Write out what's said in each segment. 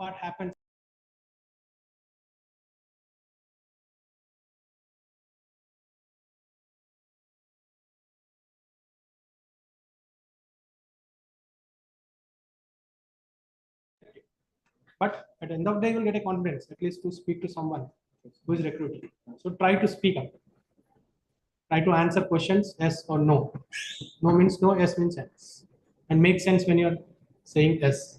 part happens. But at the end of the day, you will get a confidence, at least to speak to someone who is recruiting. So try to speak up. Try to answer questions yes or no. No means no, yes means yes. And make sense when you're saying yes.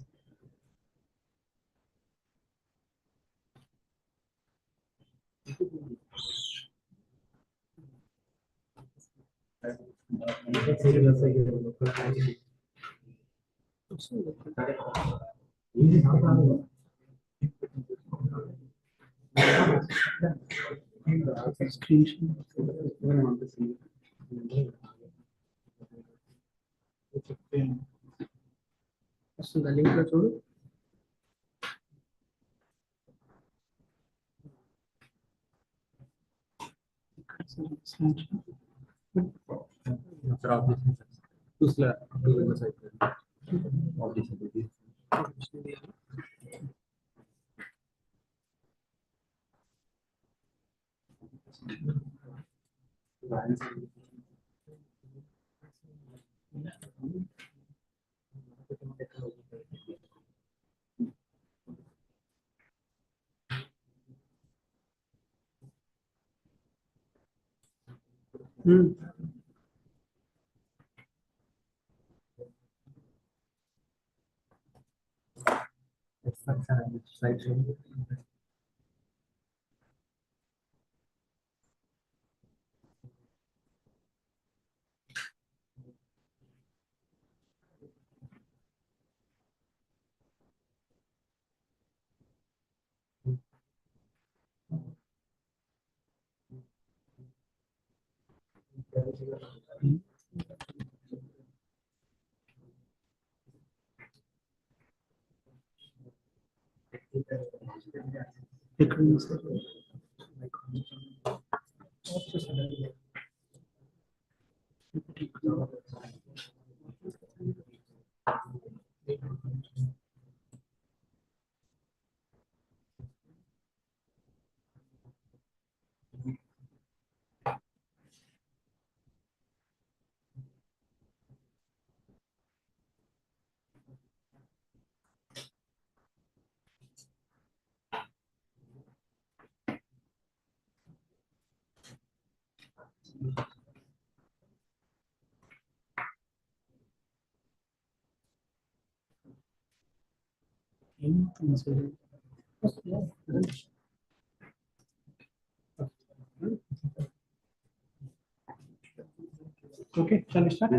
Okay, shall we start?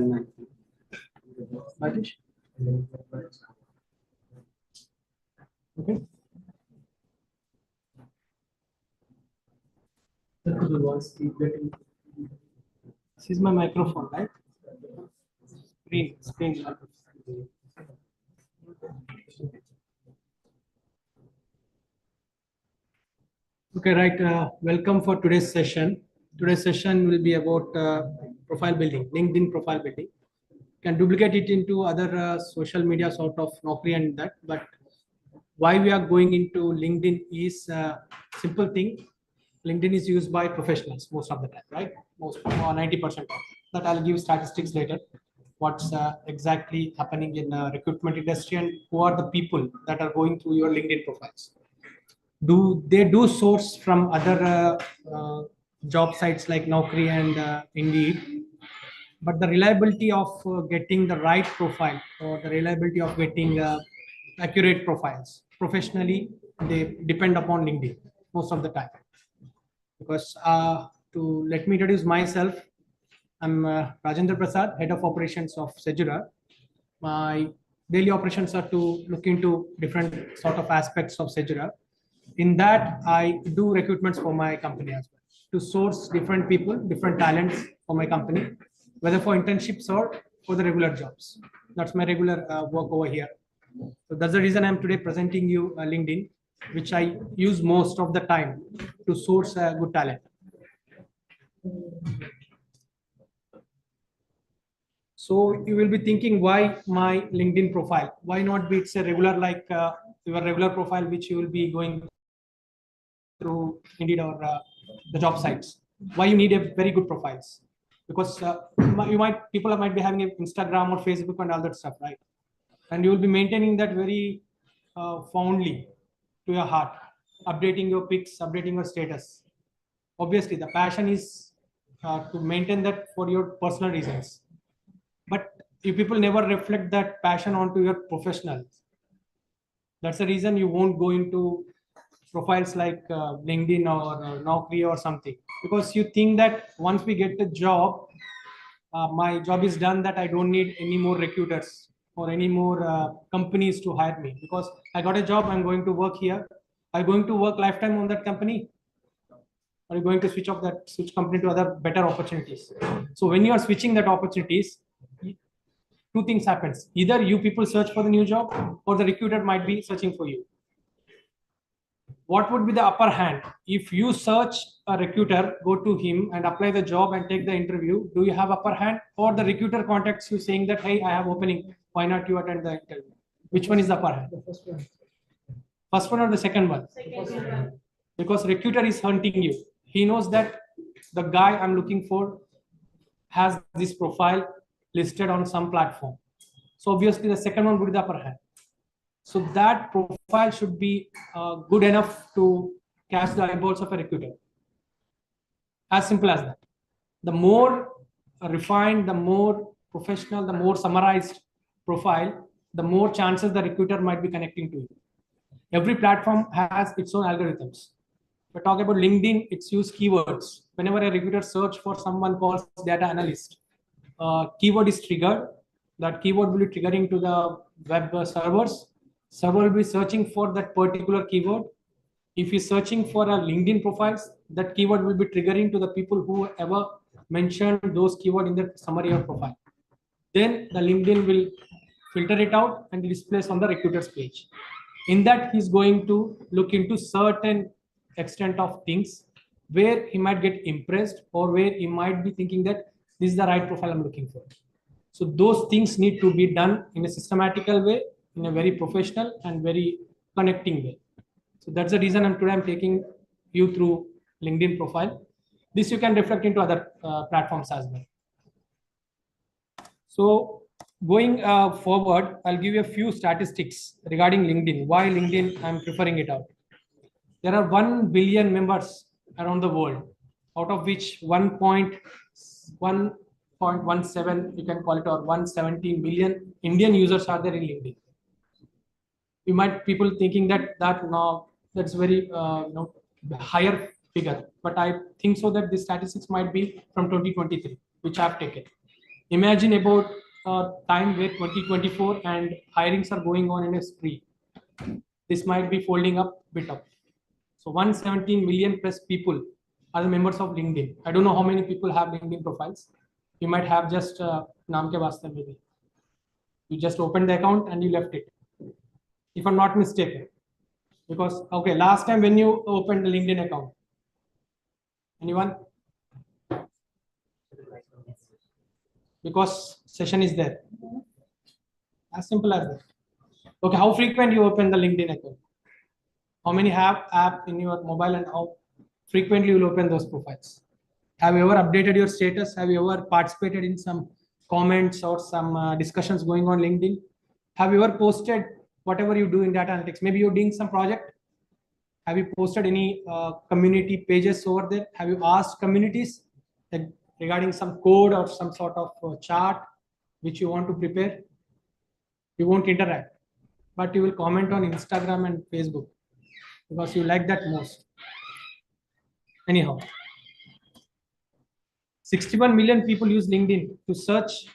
Rajesh? Okay. This is my microphone, right? Screen. Okay, right. Welcome for today's session. Today's session will be about profile building, LinkedIn profile building. Can duplicate it into other social media sort of Naukri and that, but why we are going into LinkedIn is simple thing. LinkedIn is used by professionals most of the time, right? Most 90%. That I'll give statistics later. What's exactly happening in recruitment industry and who are the people that are going through your LinkedIn profiles. Do they do source from other job sites like Naukri and Indeed, but the reliability of getting the right profile or the reliability of getting accurate profiles professionally, they depend upon LinkedIn most of the time. Because to let me introduce myself, I'm Rajendra Prasad, head of operations of Sejura. My daily operations are to look into different sort of aspects of Sejura. In that, I do recruitments for my company as well, to source different people, different talents for my company, whether for internships or for the regular jobs. That's my regular work over here. So that's the reason I'm today presenting you LinkedIn, which I use most of the time to source good talent. So you will be thinking, why my LinkedIn profile? Why not be it's a regular like your regular profile, which you will be going through Indeed or the job sites. Why you need a very good profiles? Because people might be having an Instagram or Facebook and all that stuff, right? And you will be maintaining that very fondly to your heart, updating your pics, updating your status. Obviously, the passion is to maintain that for your personal reasons. But you people never reflect that passion onto your professional. That's the reason you won't go into profiles like LinkedIn or Naukri or something, because you think that once we get the job, my job is done, that I don't need any more recruiters or any more companies to hire me, because I got a job, I'm going to work here. I'm going to work lifetime on that company. Are you going to switch company to other better opportunities? So when you are switching that opportunities, two things happens. Either you people search for the new job, or the recruiter might be searching for you. What would be the upper hand? If you search a recruiter, go to him and apply the job and take the interview, do you have upper hand? Or the recruiter contacts you saying that, hey, I have opening, why not you attend the interview? Which one is the upper hand? The first one. First one or the second one? Second one. Because recruiter is hunting you. He knows that the guy I'm looking for has this profile listed on some platform. So obviously the second one would be the upper hand. So that profile should be good enough to catch the eyeballs of a recruiter. As simple as that. The more refined, the more professional, the more summarized profile, the more chances the recruiter might be connecting to you. Every platform has its own algorithms. If I talk about LinkedIn, it's use keywords. Whenever a recruiter search for someone called data analyst, keyword is triggered. That keyword will be triggering to the web servers. Server will be searching for that particular keyword. If you're searching for a LinkedIn profiles, that keyword will be triggering to the people who ever mentioned those keywords in the summary of profile. Then the LinkedIn will filter it out and displays on the recruiter's page. In that, he's going to look into certain extent of things where he might get impressed, or where he might be thinking that this is the right profile I'm looking for. So those things need to be done in a systematical way, in a very professional and very connecting way. So that's the reason today I'm taking you through LinkedIn profile. This you can reflect into other platforms as well. So going forward, I'll give you a few statistics regarding LinkedIn. Why LinkedIn I'm preferring it out. There are 1 billion members around the world, out of which 1.17, you can call it, or 170 million Indian users are there in LinkedIn. You might people thinking that now that's very higher figure, but I think so that the statistics might be from 2023, which I've taken. Imagine about a time where 2024 and hirings are going on in a spree. This might be folding up bit up. So 117 million plus people are the members of LinkedIn. I don't know how many people have LinkedIn profiles. You might have just naam ke vaste maybe. You just opened the account and you left it, if I'm not mistaken. Because okay, last time when you opened the LinkedIn account, anyone? Because session is there. As simple as that. Okay, how frequent you open the LinkedIn account? How many have app in your mobile, and how frequently you will open those profiles? Have you ever updated your status? Have you ever participated in some comments or some discussions going on LinkedIn? Have you ever posted whatever you do in data analytics? Maybe you're doing some project. Have you posted any community pages over there? Have you asked communities regarding some code or some sort of chart which you want to prepare? You won't interact, but you will comment on Instagram and Facebook because you like that most. Anyhow, 61 million people use LinkedIn to search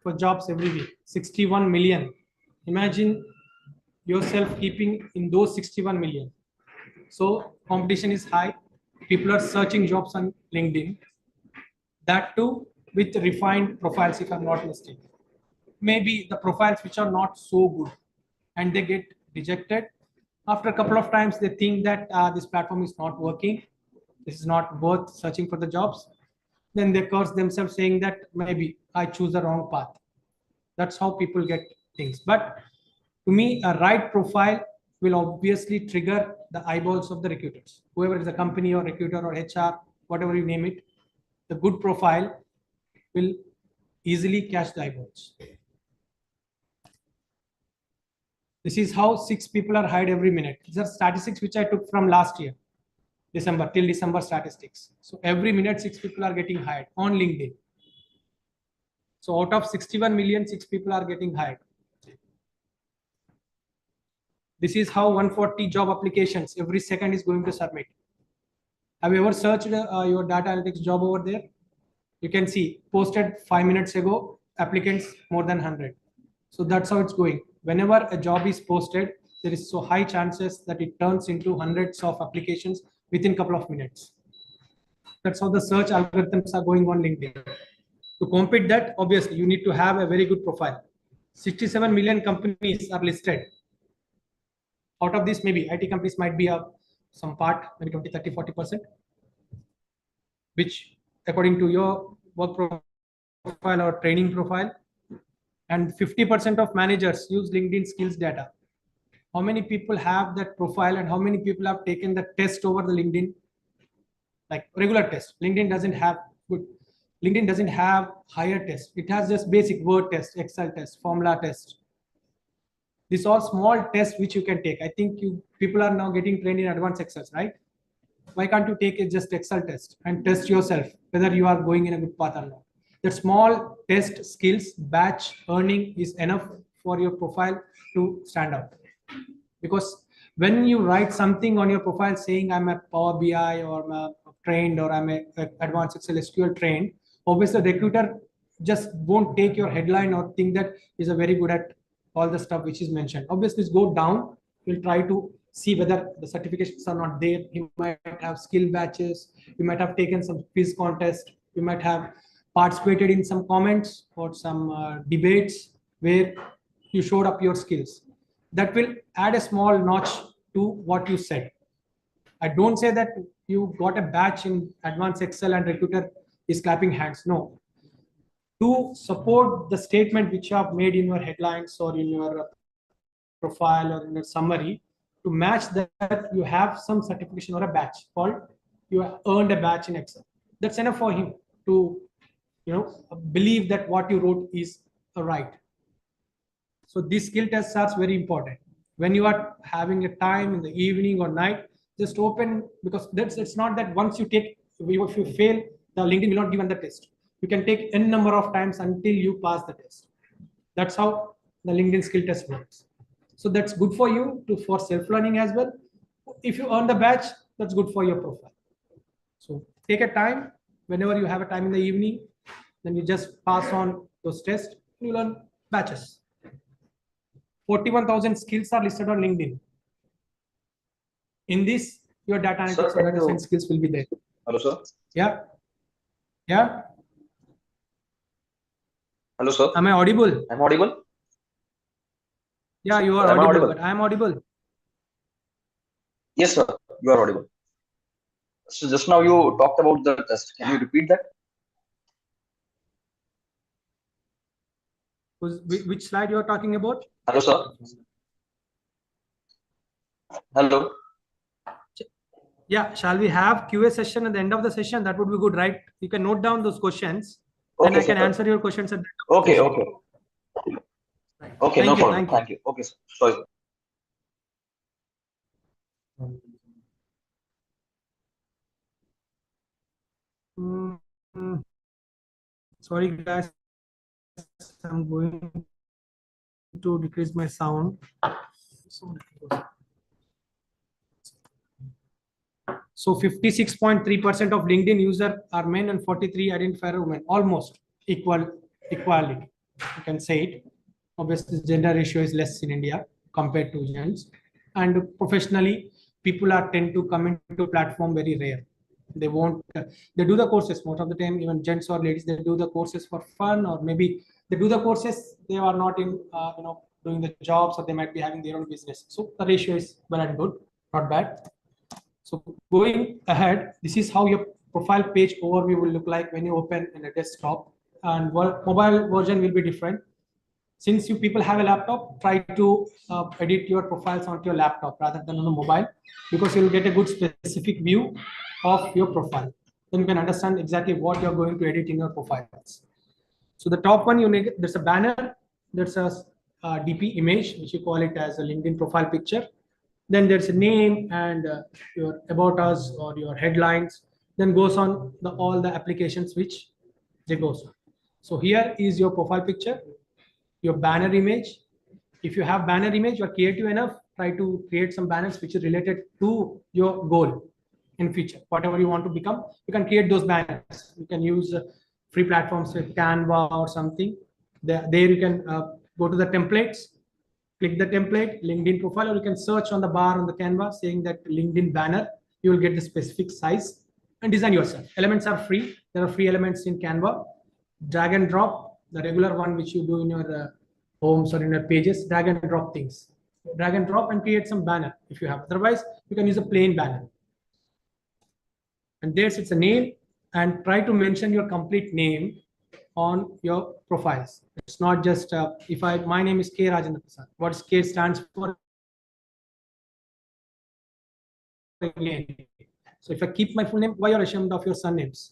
for jobs every week. 61 million. Imagine yourself keeping in those 61 million. So competition is high. People are searching jobs on LinkedIn. That too with refined profiles, if I'm not mistaken. Maybe the profiles which are not so good and they get rejected. After a couple of times, they think that this platform is not working. This is not worth searching for the jobs. Then they curse themselves saying that maybe I choose the wrong path. That's how people get things. But to me, a right profile will obviously trigger the eyeballs of the recruiters. Whoever is a company or recruiter or HR, whatever you name it, the good profile will easily catch the eyeballs. This is how 6 people are hired every minute. These are statistics which I took from last year, December, till December statistics. So every minute, 6 people are getting hired on LinkedIn. So out of 61 million, 6 people are getting hired. This is how 140 job applications every second is going to submit. Have you ever searched your data analytics job over there? You can see posted 5 minutes ago, applicants more than 100. So that's how it's going. Whenever a job is posted, there is so high chances that it turns into hundreds of applications within a couple of minutes. That's how the search algorithms are going on LinkedIn. To compete that, obviously, you need to have a very good profile. 67 million companies are listed. Out of this, maybe IT companies might be some part, maybe 20, 30, 40%, which according to your work profile or training profile, and 50% of managers use LinkedIn skills data. How many people have that profile and how many people have taken the test over the LinkedIn, like regular test? LinkedIn doesn't have higher tests. It has just basic word test, Excel test, formula test. These are small tests which you can take. I think people are now getting trained in advanced Excel, right? Why can't you take it just Excel test and test yourself whether you are going in a good path or not? That small test skills batch earning is enough for your profile to stand out. Because when you write something on your profile saying I'm a Power BI or I'm a trained or I'm a advanced Excel SQL trained, obviously the recruiter just won't take your headline or think that is a very good at all the stuff which is mentioned. Obviously, go down. We'll try to see whether the certifications are not there. You might have skill batches. You might have taken some quiz contest. You might have participated in some comments or some debates where you showed up your skills. That will add a small notch to what you said. I don't say that you got a batch in advanced Excel and recruiter is clapping hands. No. To support the statement which you have made in your headlines or in your profile or in your summary, to match that you have some certification or a batch called you have earned a batch in Excel. That's enough for him to believe that what you wrote is right. So this skill test are very important. When you are having a time in the evening or night, just open, because it's not that once you take, if you fail, the LinkedIn will not give the test. You can take n number of times until you pass the test. That's how the LinkedIn skill test works. So that's good for you for self-learning as well. If you earn the batch, that's good for your profile. So take a time, whenever you have a time in the evening, then you just pass on those tests, you learn batches. 41,000 skills are listed on LinkedIn. In this, your data analytics or data science skills will be there. Hello, sir. Yeah. Yeah. Hello, sir. Am I audible? I'm audible. Yeah, you are audible, but I am audible. Yes, sir. You are audible. So just now you talked about the test. Can you repeat that? Which slide you are talking about? Hello, sir. Hello. Yeah, shall we have QA session at the end of the session? That would be good, right? You can note down those questions, and I can answer your questions at the end of the session. Right. Okay, no problem. Thank you. Okay, sir. Sorry. Sorry, guys. I'm going to decrease my sound. So 56.3% of LinkedIn users are men and 43 identifier women, almost equality. You can say it. Obviously, gender ratio is less in India compared to gents. And professionally, people tend to come into platform very rare. They do the courses most of the time, even gents or ladies, they do the courses for fun, or maybe they do the courses, they are not in, doing the jobs, or they might be having their own business. So the ratio is well and good, not bad. So going ahead, this is how your profile page overview will look like when you open in a desktop, and mobile version will be different. Since you people have a laptop, try to edit your profiles onto your laptop rather than on a mobile, because you'll get a good specific view of your profile. Then you can understand exactly what you're going to edit in your profiles. So the top one, there's a banner, there's a DP image, which you call it as a LinkedIn profile picture. Then there's a name and your about us or your headlines. Then goes on all the applications which they goes on. So here is your profile picture, your banner image. If you have banner image, you're creative enough, try to create some banners which is related to your goal in future. Whatever you want to become, you can create those banners. You can use free platforms like Canva or something. There you can go to the templates, click the template, LinkedIn profile, or you can search on the bar on the Canva saying that LinkedIn banner. You will get the specific size and design yourself. Elements are free. There are free elements in Canva. Drag and drop, the regular one which you do in your homes or in your pages, drag and drop things. Drag and drop and create some banner if you have. Otherwise, you can use a plain banner. And there's it's a name, and try to mention your complete name on your profiles. It's not just if my name is K Rajendra Prasad. What K stands for? So if I keep my full name, why are you ashamed of your surnames?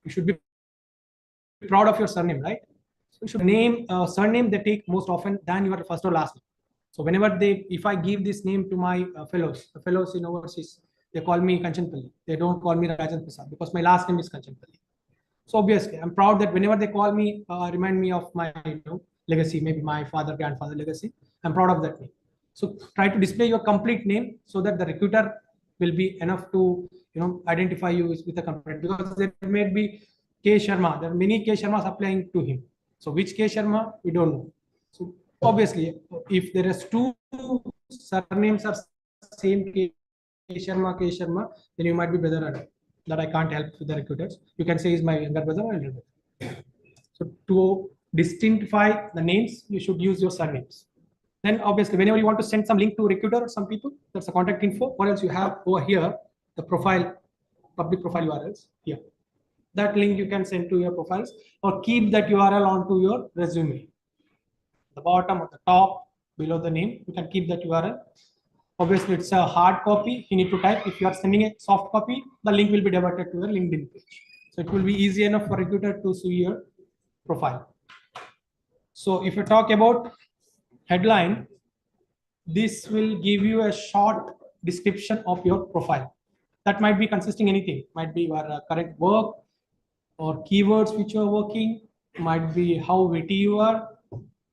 You should be proud of your surname, right? So you should name surname they take most often than your first or last name. So whenever if I give this name to my fellows, the fellows in overseas, they call me Kanchanpalli. They don't call me Rajendra Prasad because my last name is Kanchanpalli. So obviously, I'm proud that whenever they call me, remind me of my legacy, maybe my father, grandfather legacy. I'm proud of that name. So try to display your complete name so that the recruiter will be enough to identify you with a company, because there may be K Sharma. There are many K Sharmas applying to him. So which K Sharma, we don't know. So obviously, if there is two surnames are same K Sharma, then you might be brother that I can't help with the recruiters. You can say is my younger brother or elder brother. So to distinguish the names, you should use your surnames. Then obviously, whenever you want to send some link to recruiter or some people, that's a contact info. What else you have over here? The profile, public profile URLs here. That link you can send to your profiles or keep that URL onto your resume. The bottom or the top below the name, you can keep that URL. Obviously, it's a hard copy. You need to type. If you are sending a soft copy, the link will be diverted to your LinkedIn page. So it will be easy enough for recruiter to see your profile. So if you talk about headline, this will give you a short description of your profile. That might be consisting anything. Might be your current work or keywords which you are working. Might be how witty you are,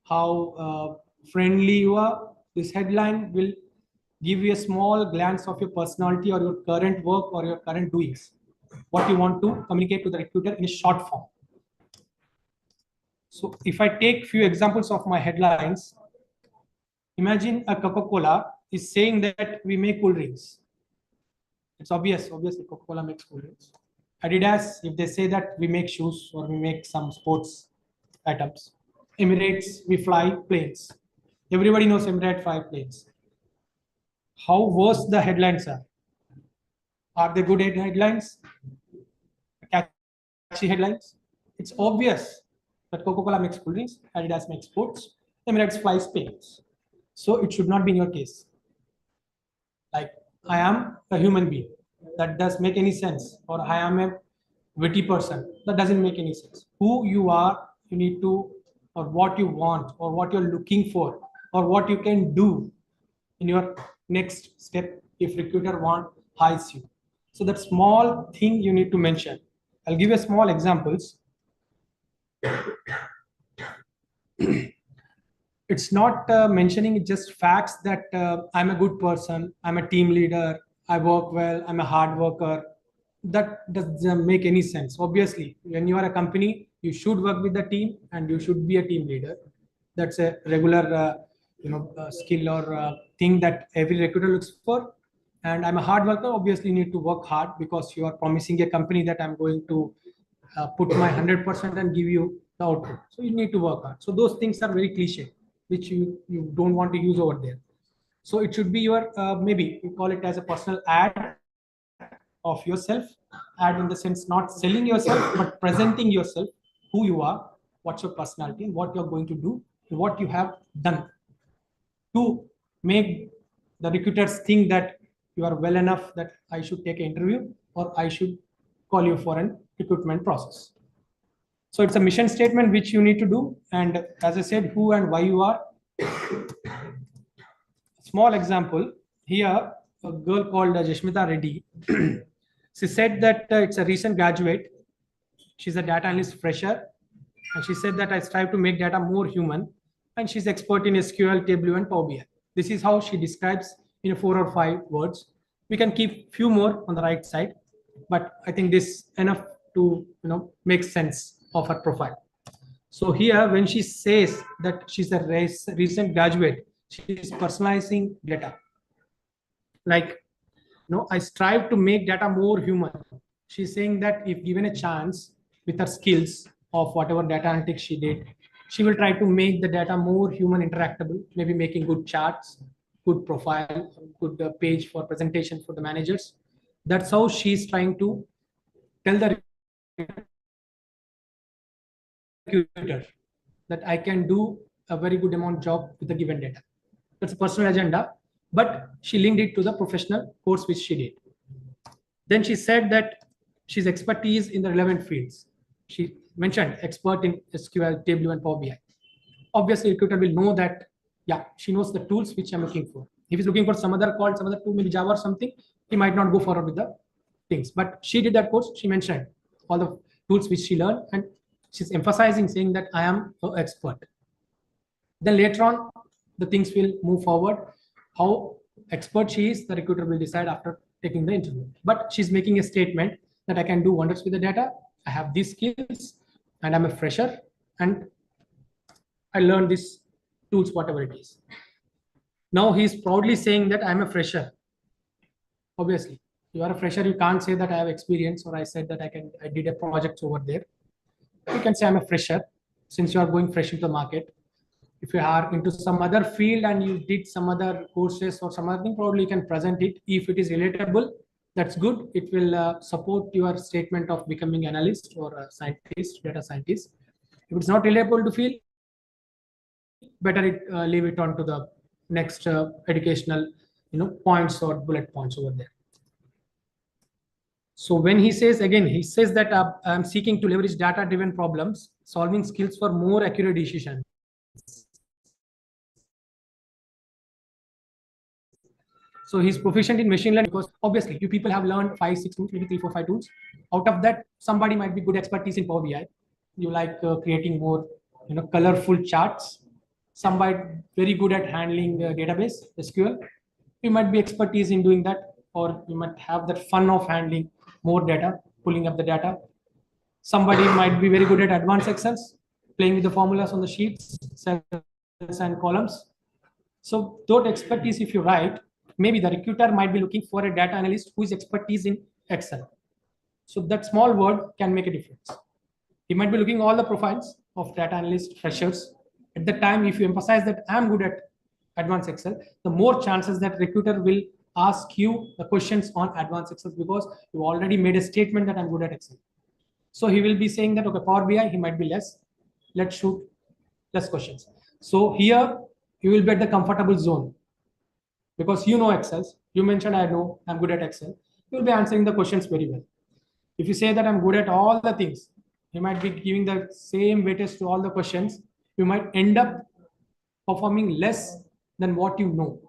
how friendly you are. This headline will give you a small glance of your personality or your current work or your current doings, what you want to communicate to the recruiter in a short form. So if I take few examples of my headlines, imagine a Coca-Cola is saying that we make cool drinks. It's obviously Coca-Cola makes cool drinks. Adidas, if they say that we make shoes or we make some sports items. Emirates, we fly planes. Everybody knows Emirates fly planes. How worse the headlines are. Are they good headlines? Catchy headlines? It's obvious that Coca-Cola makes cool drinks, Adidas makes sports, Emirates flies planes. So it should not be in your case. Like, I am a human being. That does make any sense. Or I am a witty person. That doesn't make any sense. Who you are, you need to, or what you want, or what you're looking for, or what you can do in your next step if recruiter hires you. So that small thing you need to mention. I'll give you small examples. It's not mentioning just facts that I'm a good person, I'm a team leader, I work well, I'm a hard worker. That doesn't make any sense. Obviously, when you are a company, you should work with the team and you should be a team leader. That's a regular skill or thing that every recruiter looks for. And I'm a hard worker. Obviously, you need to work hard because you are promising a company that I'm going to put my 100% and give you the output. So you need to work hard. So those things are very cliche, which you don't want to use over there. So it should be your maybe you call it as a personal ad of yourself, Add in the sense not selling yourself, but presenting yourself, who you are, what's your personality, what you're going to do, what you have done to make the recruiters think that you are well enough that I should take an interview or I should call you for an recruitment process. So it's a mission statement which you need to do. And as I said, who and why you are. Small example here, a girl called Jashmita Reddy. She said that it's a recent graduate. She's a data analyst fresher. And she said that I strive to make data more human. And she's expert in SQL, Tableau, and Power BI. This is how she describes in 4 or 5 words. We can keep few more on the right side, but I think this enough to make sense of her profile. So here, when she says that she's a recent graduate, she is personalizing data. Like, I strive to make data more human. She's saying that if given a chance with her skills of whatever data analytics she did, she will try to make the data more human interactable, maybe making good charts, good profile, good page for presentation for the managers. That's how she's trying to tell the recruiter that I can do a very good amount job with the given data. That's a personal agenda, but she linked it to the professional course which she did. Then she said that she's expertise in the relevant fields. She mentioned expert in SQL, Tableau, and Power BI. Obviously, recruiter will know that, yeah, she knows the tools which I'm looking for. If he's looking for some other tool, maybe Java or something, he might not go forward with the things. But she did that course. She mentioned all the tools which she learned, and she's emphasizing, saying that I am an expert. Then later on, the things will move forward. How expert she is, the recruiter will decide after taking the interview. But she's making a statement that I can do wonders with the data. I have these skills, and I'm a fresher, and I learned these tools, whatever it is. Now he's proudly saying that I'm a fresher. Obviously, you are a fresher. You can't say that I have experience, or I said that I did a project over there. You can say I'm a fresher since you are going fresh into the market. If you are into some other field and you did some other courses or some other thing, probably you can present it. If it is relatable, that's good. It will support your statement of becoming analyst or a scientist, data scientist. If it's not relatable to feel, better leave it on to the next educational points or bullet points over there. So when he says, again, he says that I'm seeking to leverage data-driven problems, solving skills for more accurate decisions. So he's proficient in machine learning because obviously you people have learned 5, 6 tools, maybe 3, 4, 5 tools. Out of that, somebody might be good expertise in Power BI. You like creating more colorful charts. Somebody very good at handling database, SQL. You might be expertise in doing that, or you might have that fun of handling more data, pulling up the data. Somebody might be very good at advanced Excels, playing with the formulas on the sheets, cells and columns. So that expertise, if you write, maybe the recruiter might be looking for a data analyst who is expertise in Excel. So that small word can make a difference. He might be looking all the profiles of data analyst freshers. At the time, if you emphasize that I'm good at advanced Excel, the more chances that recruiter will ask you the questions on advanced Excel because you already made a statement that I'm good at Excel. So he will be saying that, okay, Power BI, he might be less. Let's shoot less questions. So here you will be at the comfortable zone because you know Excel. You mentioned I know I'm good at Excel. You will be answering the questions very well. If you say that I'm good at all the things, you might be giving the same weightage to all the questions. You might end up performing less than what you know.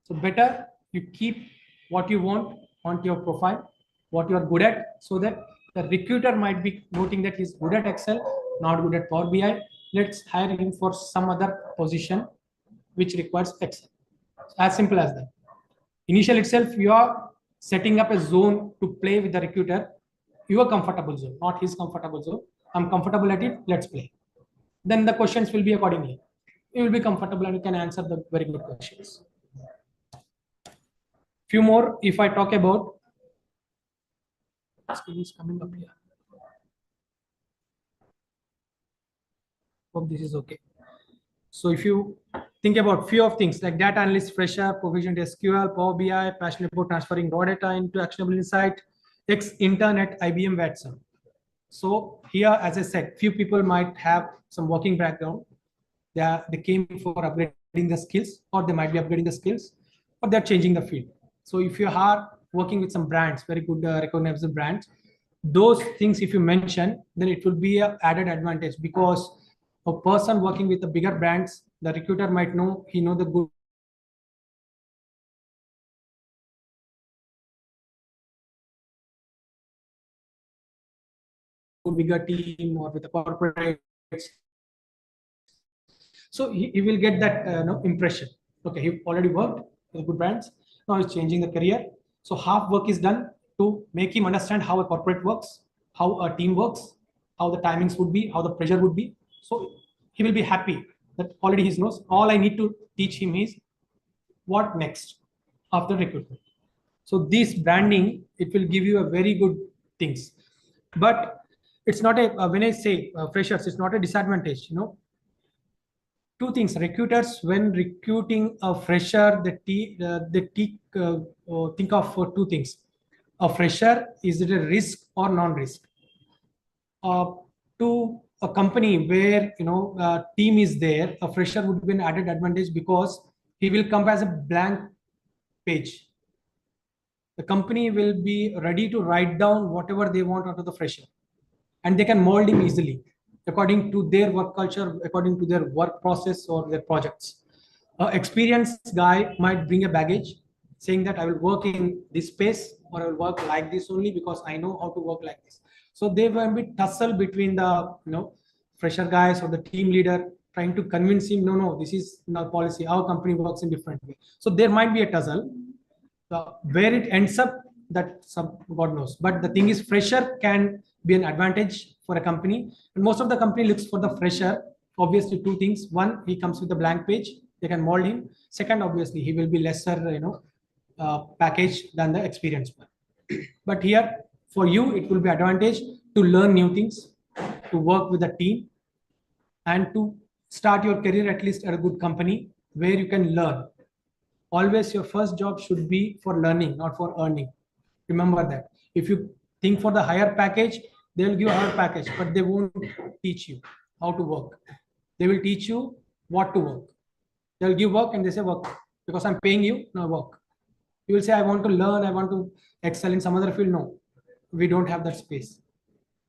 So better you keep what you want onto your profile, what you are good at, so that the recruiter might be noting that he's good at Excel, not good at Power BI. Let's hire him for some other position which requires Excel. As simple as that. Initial itself, you are setting up a zone to play with the recruiter, your comfortable zone, not his comfortable zone. I'm comfortable at it, let's play. Then the questions will be accordingly. You will be comfortable and you can answer the very good questions. Few more, if I talk about, screen is coming up here. Hope this is okay. So if you think about few of things like data analyst, fresher, proficient SQL, Power BI, passionate about transferring raw data into actionable insight, ex-intern at IBM Watson. So here, as I said, few people might have some working background. They came for upgrading the skills, or they might be upgrading the skills, or they're changing the field. So if you are working with some brands, very good recognizable brands, those things if you mention, then it will be an added advantage, because a person working with the bigger brands, the recruiter might know, he know the good bigger team or with a corporate. So he will get that impression. Okay, he already worked with good brands. Now he's changing the career. So half work is done to make him understand how a corporate works, how a team works, how the timings would be, how the pressure would be. So he will be happy that already he knows. All I need to teach him is what next after recruitment. So this branding, it will give you a very good things. But it's not a, when I say freshers, it's not a disadvantage, two things. Recruiters, when recruiting a fresher, they think of two things. A fresher, is it a risk or non-risk? To a company where team is there, a fresher would be an added advantage, because he will come as a blank page. The company will be ready to write down whatever they want out of the fresher, and they can mold him easily according to their work culture, according to their work process or their projects. Experienced guy might bring a baggage, saying that I will work in this space, or I will work like this only because I know how to work like this. So there will be tussle between the fresher guys or the team leader, trying to convince him, no, this is not policy. Our company works in different way. So there might be a tussle. Where it ends up, that some God knows. But the thing is, fresher can be an advantage for a company, and most of the company looks for the fresher. Obviously, two things: one, he comes with a blank page, they can mold him; second, obviously, he will be lesser, package than the experienced one. But here, for you, it will be advantage to learn new things, to work with a team, and to start your career at least at a good company where you can learn. Always your first job should be for learning, not for earning. Remember that. If you think for the higher package, they will give a higher package, but they won't teach you how to work. They will teach you what to work. They'll give work and they say work, because I'm paying you, now work. You will say, I want to learn, I want to excel in some other field. No, we don't have that space.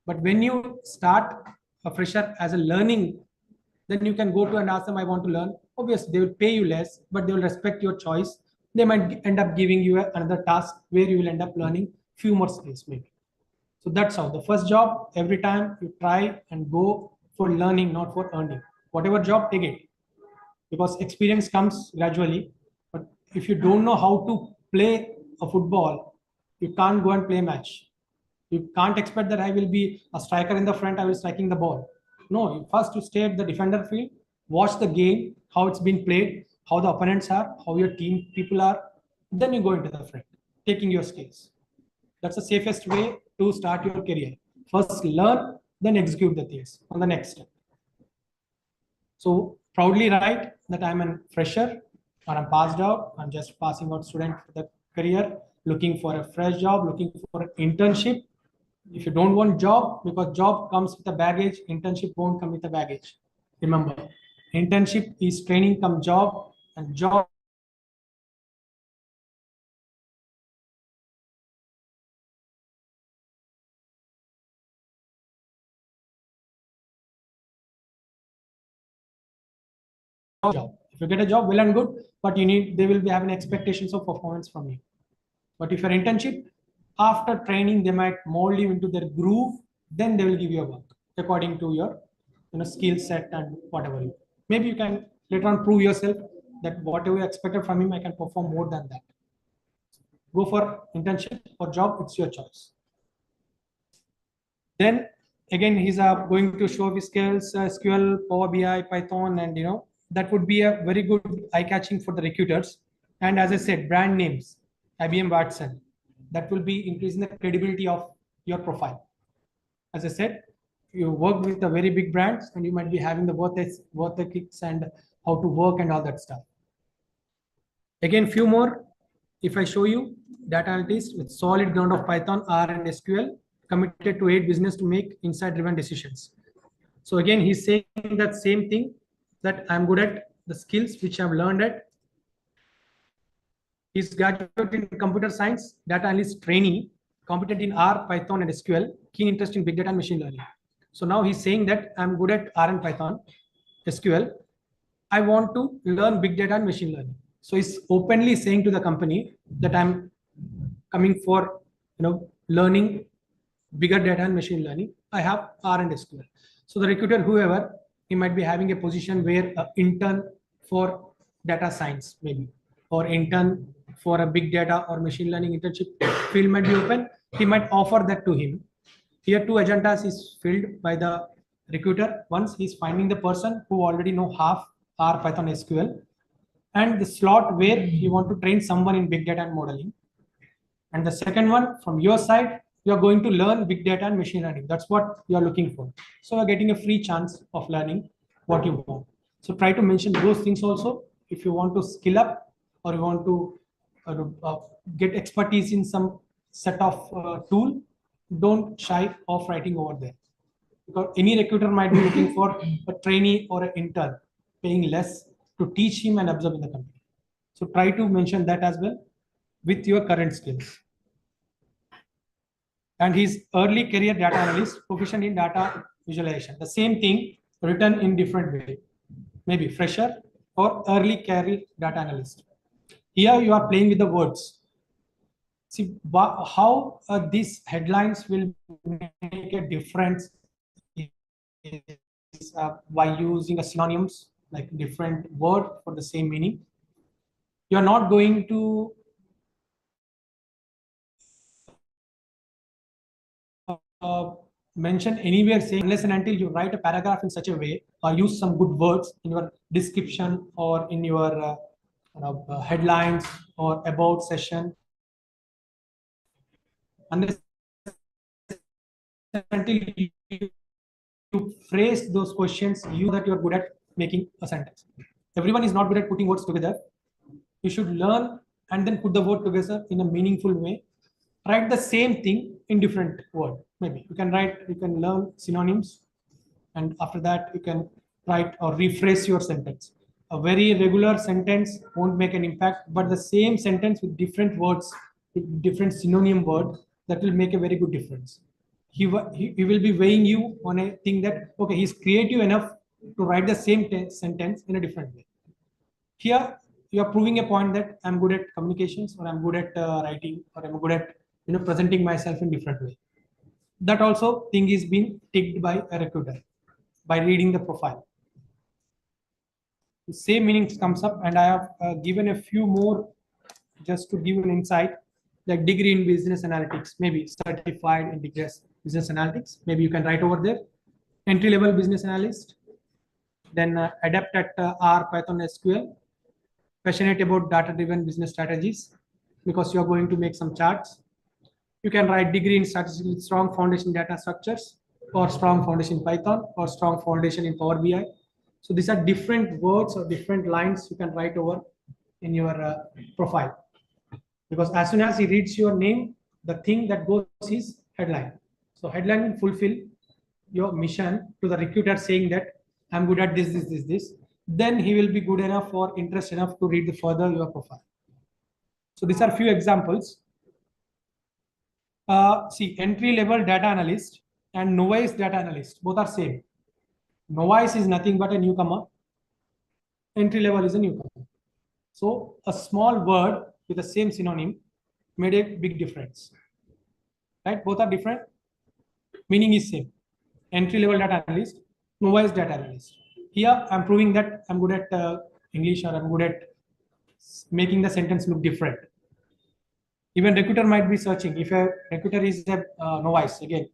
But when you start a fresher as a learning, then you can go to and ask them, I want to learn. Obviously, they will pay you less, but they will respect your choice. They might end up giving you another task where you will end up learning few more skills maybe. So that's how the first job, every time you try and go for learning, not for earning. Whatever job, take it, because experience comes gradually. But if you don't know how to play a football, you can't go and play a match. You can't expect that I will be a striker in the front, I will striking the ball. No, you first to stay at the defender field, watch the game, how it's been played, how the opponents are, how your team people are. Then you go into the front, taking your skills. That's the safest way to start your career. First learn, then execute the things on the next step. So proudly write that I'm a fresher, or I'm passed out. I'm just passing out student for the career, looking for a fresh job, looking for an internship. If you don't want job, because job comes with a baggage, internship won't come with a baggage. Remember, internship is training come job, and job job. If you get a job, well and good, but they will be having expectations of performance from you. But if your internship, after training, they might mold you into their groove, then they will give you a work according to your skill set and whatever you. Maybe you can later on prove yourself that whatever you expected from him, I can perform more than that. Go for internship or job, it's your choice. Then again, he's going to show his skills, SQL, Power BI, Python, and that would be a very good eye-catching for the recruiters. And as I said, brand names, IBM Watson, that will be increasing the credibility of your profile. As I said, you work with the very big brands, and you might be having the worth ethics and how to work and all that stuff. Again, few more. If I show you, data analyst with solid ground of Python, R, and SQL, committed to aid business to make insight-driven decisions. So again, he's saying that same thing, that I'm good at the skills which I've learned at. He's graduate in computer science, data analyst trainee, competent in R, Python, and SQL, keen interest in big data and machine learning. So now he's saying that I'm good at R and Python, SQL. I want to learn big data and machine learning. So he's openly saying to the company that I'm coming for learning bigger data and machine learning. I have R and SQL. So the recruiter, whoever, he might be having a position where an intern for data science maybe, or intern for a big data or machine learning internship field might be open. He might offer that to him. Here, two agendas is filled by the recruiter. Once he's finding the person who already know half R, Python, SQL, and the slot where you want to train someone in big data and modeling. And the second one, from your side, you are going to learn big data and machine learning. That's what you are looking for. So you're getting a free chance of learning what you want. So try to mention those things also. If you want to skill up or you want to get expertise in some set of tool, don't shy off writing over there. Because any recruiter might be looking for a trainee or an intern, paying less to teach him and observe in the company. So try to mention that as well with your current skills. And his early career data analyst, proficient in data visualization. The same thing written in different way. Maybe fresher or early career data analyst. Here you are playing with the words. See how these headlines will make a difference by using a synonyms, like different word for the same meaning. You are not going to mention anywhere saying, unless and until you write a paragraph in such a way or use some good words in your description or in your headlines or about session. Unless until you phrase those questions, you that you're good at making a sentence. Everyone is not good at putting words together. You should learn and then put the word together in a meaningful way. Write the same thing in different word. Maybe you can learn synonyms, and after that you can write or rephrase your sentence. A very regular sentence won't make an impact, but the same sentence with different words, with different synonym word, that will make a very good difference. He will be weighing you on a thing that, okay, he's creative enough to write the same sentence in a different way. Here you are proving a point that I'm good at communications, or I'm good at writing, or I'm good at presenting myself in different way. That also thing is being ticked by a recruiter by reading the profile. The same meaning comes up, and I have given a few more just to give an insight, like degree in business analytics, maybe certified in business analytics. Maybe you can write over there. Entry level business analyst, then adept at R, Python, SQL, passionate about data driven business strategies because you are going to make some charts. You can write degree in statistics with strong foundation data structures, or strong foundation in Python, or strong foundation in Power BI. So these are different words or different lines you can write over in your profile. Because as soon as he reads your name, the thing that goes is headline. So headline will fulfill your mission to the recruiter saying that I'm good at this. Then he will be good enough or interested enough to read further your profile. So these are few examples. See, entry-level data analyst and novice data analyst, both are same. Novice is nothing but a newcomer. Entry-level is a newcomer. So a small word with the same synonym made a big difference. Right? Both are different. Meaning is same. Entry-level data analyst, novice data analyst. Here I'm proving that I'm good at English, or I'm good at making the sentence look different. Even recruiter might be searching. If a recruiter is a novice, again,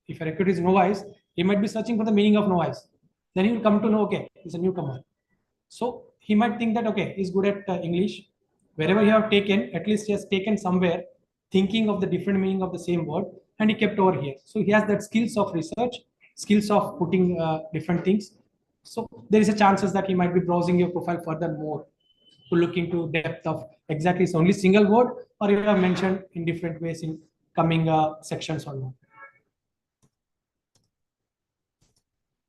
if a recruiter is novice, he might be searching for the meaning of novice. Then he will come to know, okay, he's a newcomer. So he might think that, okay, he's good at English. Wherever you have taken, at least he has taken somewhere, thinking of the different meaning of the same word, and he kept over here. So he has that skills of research, skills of putting different things. So there is a chances that he might be browsing your profile further more to look into depth of exactly it's only single word, or you have mentioned in different ways in coming sections or not.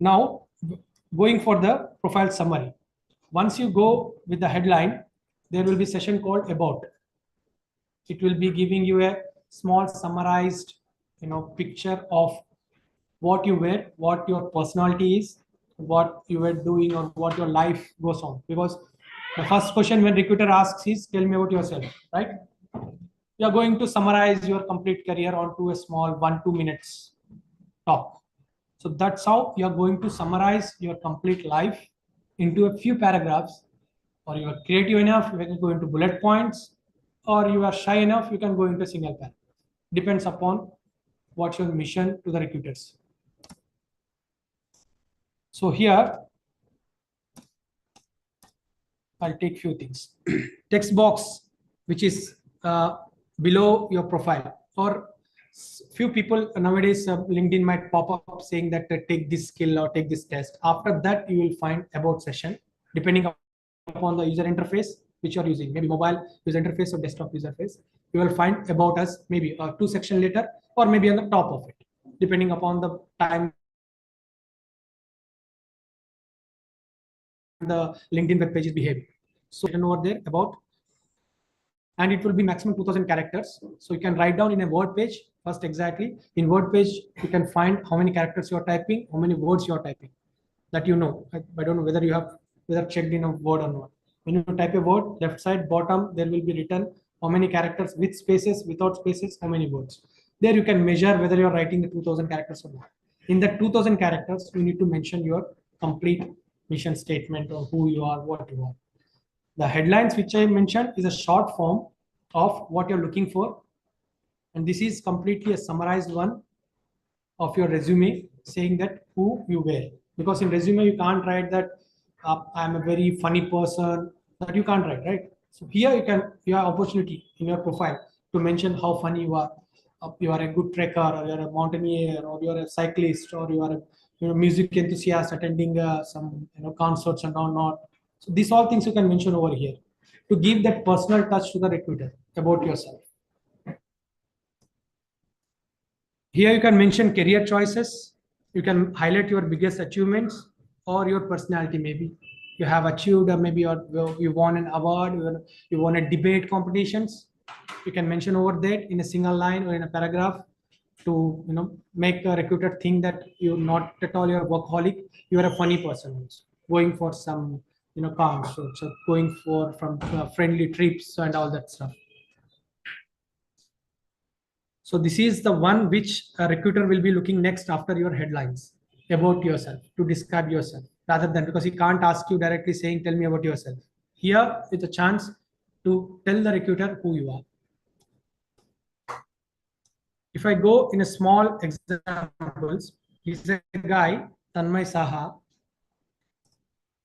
Now, going for the profile summary. Once you go with the headline, there will be session called About. It will be giving you a small summarized, picture of what you were, what your personality is, what you were doing, or what your life goes on. Because the first question when recruiter asks is, tell me about yourself, right? You are going to summarize your complete career onto a small 1-2 minutes talk. So that's how you are going to summarize your complete life into a few paragraphs. Or you are creative enough, you can go into bullet points, or you are shy enough, you can go into a single paragraph. Depends upon what's your mission to the recruiters. So here, I'll take few things. Text box, which is below your profile, or few people nowadays, LinkedIn might pop up saying that take this skill or take this test. After that, you will find about session, depending upon the user interface which you are using, maybe mobile user interface or desktop user interface. You will find about us maybe 2 section later, or maybe on the top of it, depending upon the time the LinkedIn web page is behaving. So over there about, and it will be maximum 2000 characters. So you can write down in a word page first. Exactly in word page, you can find how many characters you are typing, how many words you are typing. That I don't know whether you have checked in a word or not. When you type a word, left side bottom there will be written how many characters, with spaces, without spaces, how many words. There you can measure whether you are writing the 2000 characters or not. In the 2000 characters, you need to mention your complete mission statement, or who you are, what you are. The headlines which I mentioned is a short form of what you're looking for, and this is completely a summarized one of your resume, saying that who you were. Because in resume you can't write that I'm a very funny person, that you can't write, right? So here you have opportunity in your profile to mention how funny you are. You are a good trekker, or you're a mountaineer, or you're a cyclist, or you are a music enthusiast attending some concerts and all not. So these all things you can mention over here to give that personal touch to the recruiter about yourself. Here you can mention career choices. You can highlight your biggest achievements or your personality. Maybe you have achieved, maybe you won an award, you won a debate competitions. You can mention over that in a single line or in a paragraph to make a recruiter think that you're not at all you're a workaholic. You are a funny person also, going for some concerts, or going for from friendly trips and all that stuff. So this is the one which a recruiter will be looking next after your headlines about yourself, to describe yourself, rather than, because he can't ask you directly saying, tell me about yourself. Here is a chance to tell the recruiter who you are. If I go in a small examples, he's a guy, Tanmay Saha.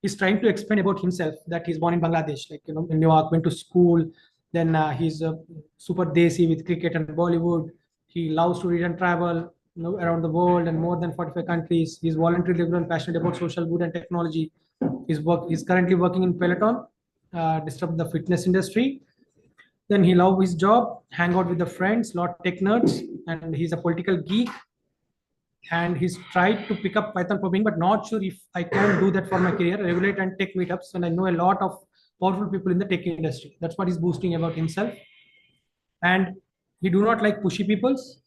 He's trying to explain about himself that he's born in Bangladesh, like in New York, went to school. Then he's a super desi with cricket and Bollywood. He loves to read and travel around the world and more than 45 countries. He's voluntarily liberal and passionate about social good and technology. He's currently working in Peloton, disrupt the fitness industry. Then he loves his job, hang out with the friends, lot tech nerds, and he's a political geek. And he's tried to pick up Python programming, but not sure if I can do that for my career. Regulate and tech meetups, and I know a lot of powerful people in the tech industry. That's what he's boasting about himself. And he do not like pushy peoples.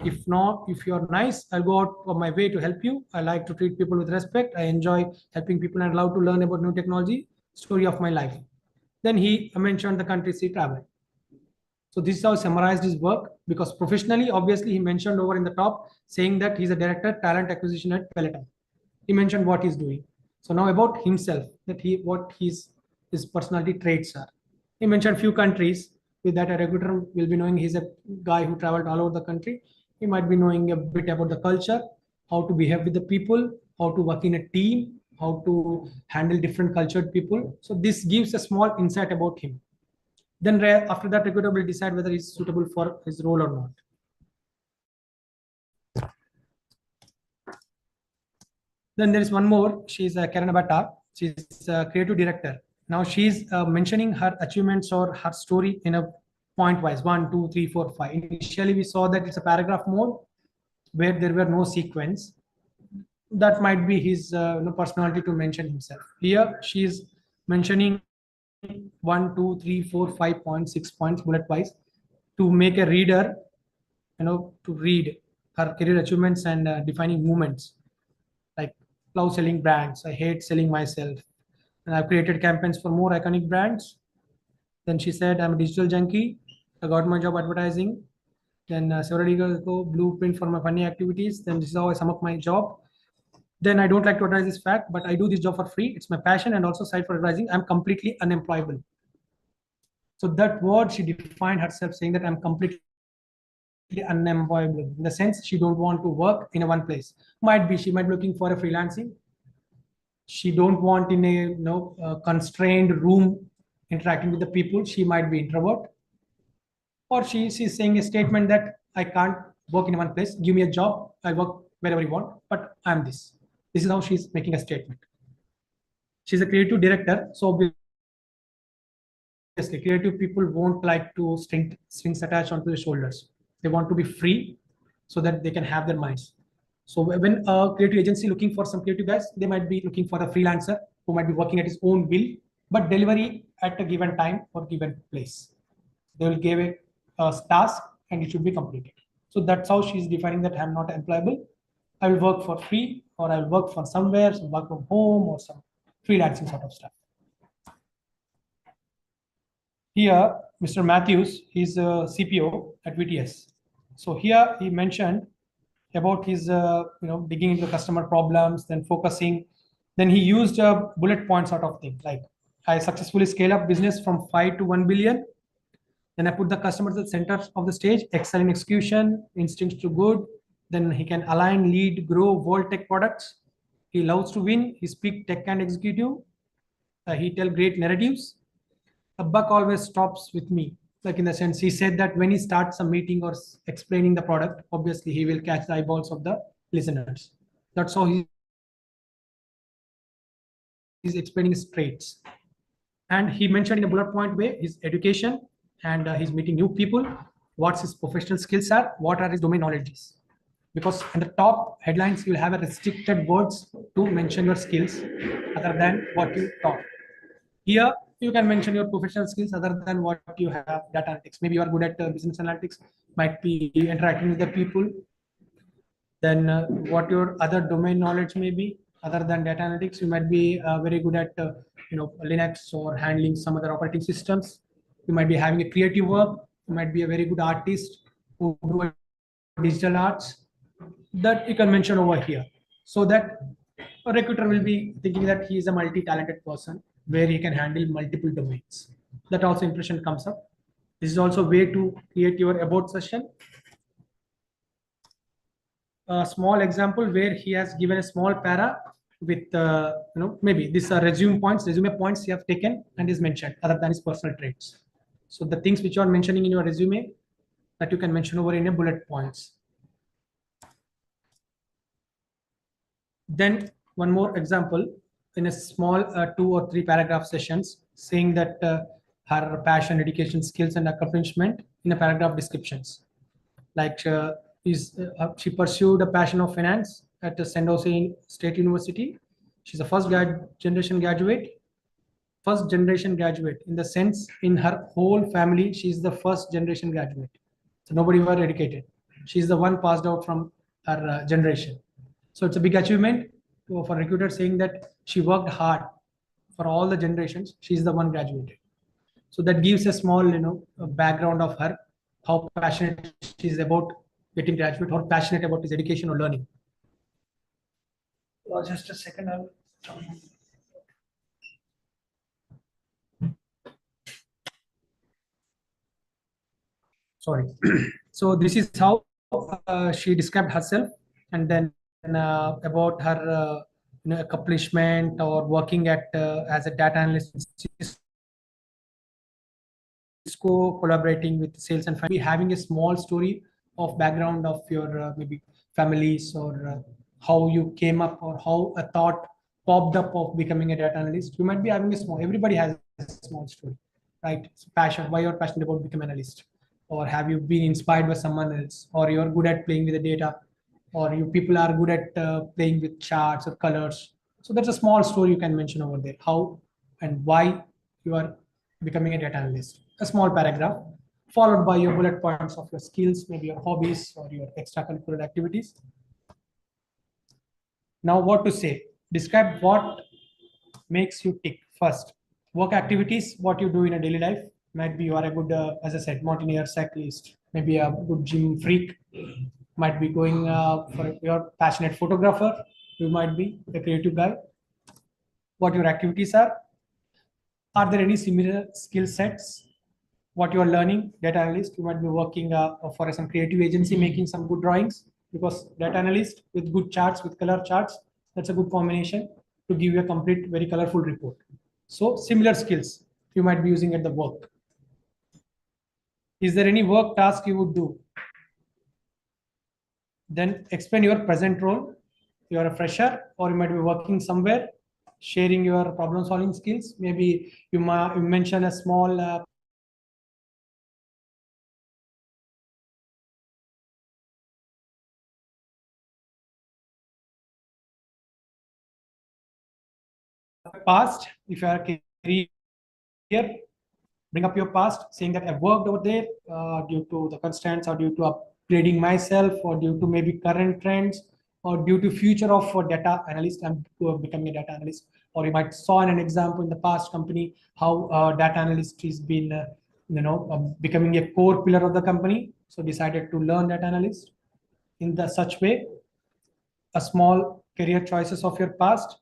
If not, if you're nice, I'll go out of my way to help you. I like to treat people with respect. I enjoy helping people and love to learn about new technology. Story of my life. Then he mentioned the countries he traveled. So this is how he summarized his work, because professionally, obviously, he mentioned over in the top saying that he's a director, talent acquisition at Peloton. He mentioned what he's doing. So now about himself, that what his personality traits are. He mentioned few countries. With that, a recruiter will be knowing he's a guy who traveled all over the country. He might be knowing a bit about the culture, how to behave with the people, how to work in a team, how to handle different cultured people. So this gives a small insight about him. Then after that, recruiter will decide whether he's suitable for his role or not. Then there is one more. She's Karen Abata. She's a creative director. Now she's mentioning her achievements or her story in a point wise, 1, 2, 3, 4, 5. Initially, we saw that it's a paragraph mode where there were no sequence. That might be his personality to mention himself. Here, she is mentioning 1, 2, 3, 4, 5 points, 6 points, bullet wise, to make a reader, to read her career achievements and defining movements, like love selling brands. I hate selling myself, and I've created campaigns for more iconic brands. Then she said, I'm a digital junkie. I got my job advertising. Then several years ago, blueprint for my funny activities. Then this is how I sum up my job. Then I don't like to advertise this fact, but I do this job for free. It's my passion and also side for advertising. I'm completely unemployable. So that word, she defined herself saying that I'm completely unemployable. In the sense, she don't want to work in a one place. Might be she might be looking for a freelancing. She don't want in a constrained room interacting with the people. She might be introvert, or she's saying a statement that I can't work in one place. Give me a job. I work wherever you want, but I'm this. This is how she's making a statement. She's a creative director, so obviously creative people won't like to strings attached onto the shoulders. They want to be free so that they can have their minds. So when a creative agency looking for some creative guys, they might be looking for a freelancer who might be working at his own will, but delivery at a given time or given place. They will give a task and it should be completed. So that's how she's defining that I'm not employable. I will work for free, or I will work from somewhere, some work from home, or some freelancing sort of stuff. Here, Mr. Matthews, he's a CPO at VTS. So here he mentioned about his, digging into customer problems, then focusing. Then he used a bullet point sort of thing, like I successfully scale up business from 5 to 1 billion. Then I put the customer at the center of the stage, excel in execution, instincts to good. Then he can align, lead, grow world tech products. He loves to win. He speak tech and executive. He tell great narratives. A buck always stops with me. Like in the sense, he said that when he starts a meeting or explaining the product, obviously he will catch the eyeballs of the listeners. That's how he's explaining his traits. And he mentioned in a bullet point way his education, and he's meeting new people, what's his professional skills are, what are his domain knowledges. Because in the top headlines, you'll have a restricted words to mention your skills other than what you taught. Here, you can mention your professional skills other than what you have, data analytics. Maybe you are good at business analytics, might be interacting with the people. Then what your other domain knowledge may be, other than data analytics, you might be very good at Linux or handling some other operating systems. You might be having a creative work. You might be a very good artist who do digital arts. That you can mention over here, so that a recruiter will be thinking that he is a multi-talented person where he can handle multiple domains. That also impression comes up. This is also a way to create your about session. A small example where he has given a small para with maybe these are resume points he have taken and is mentioned other than his personal traits. So the things which you are mentioning in your resume, that you can mention over in a bullet points. Then one more example in a small 2 or 3 paragraph sessions, saying that her passion, dedication, skills, and accomplishment in a paragraph descriptions. Like she pursued a passion of finance at the San Jose State University. She's a first generation graduate in the sense in her whole family. She's the first generation graduate. So nobody were educated. She's the one passed out from her generation. So it's a big achievement for recruiters, saying that she worked hard for all the generations. She's the one graduated. So that gives a small, background of her, how passionate she is about getting graduate, or passionate about his education or learning. Just a second. Sorry. So this is how she described herself, and then about her accomplishment or working at as a data analyst in Cisco, collaborating with sales and finance, having a small story of background of your maybe families, or how you came up, or how a thought popped up of becoming a data analyst. You might be having a small, everybody has a small story. right? So passion, why you're passionate about becoming an analyst, or have you been inspired by someone else, or you're good at playing with the data, or you people are good at playing with charts or colors. So that's a small story you can mention over there, how and why you are becoming a data analyst. A small paragraph followed by your bullet points of your skills, maybe your hobbies or your extracurricular activities. Now, what to say? Describe what makes you tick. First, work activities, what you do in a daily life. Might be you are a good, as I said, mountaineer, cyclist, maybe a good gym freak, might be going for your passionate photographer, you might be a creative guy. What your activities are there any similar skill sets? What you are learning, data analyst, you might be working for some creative agency making some good drawings, because data analyst with good charts, with color charts, that's a good combination to give you a complete very colorful report. So similar skills you might be using at the work. Is there any work task you would do? Then explain your present role. You are a fresher or you might be working somewhere, sharing your problem solving skills. Maybe you mention a small past. If you are a career, bring up your past, saying that I've worked over there due to the constraints or due to upgrading myself or due to maybe current trends or due to future of data analyst and becoming a data analyst. Or you might saw an example in the past company how data analyst has been becoming a core pillar of the company, so decided to learn data analyst in the such way. A small career choices of your past,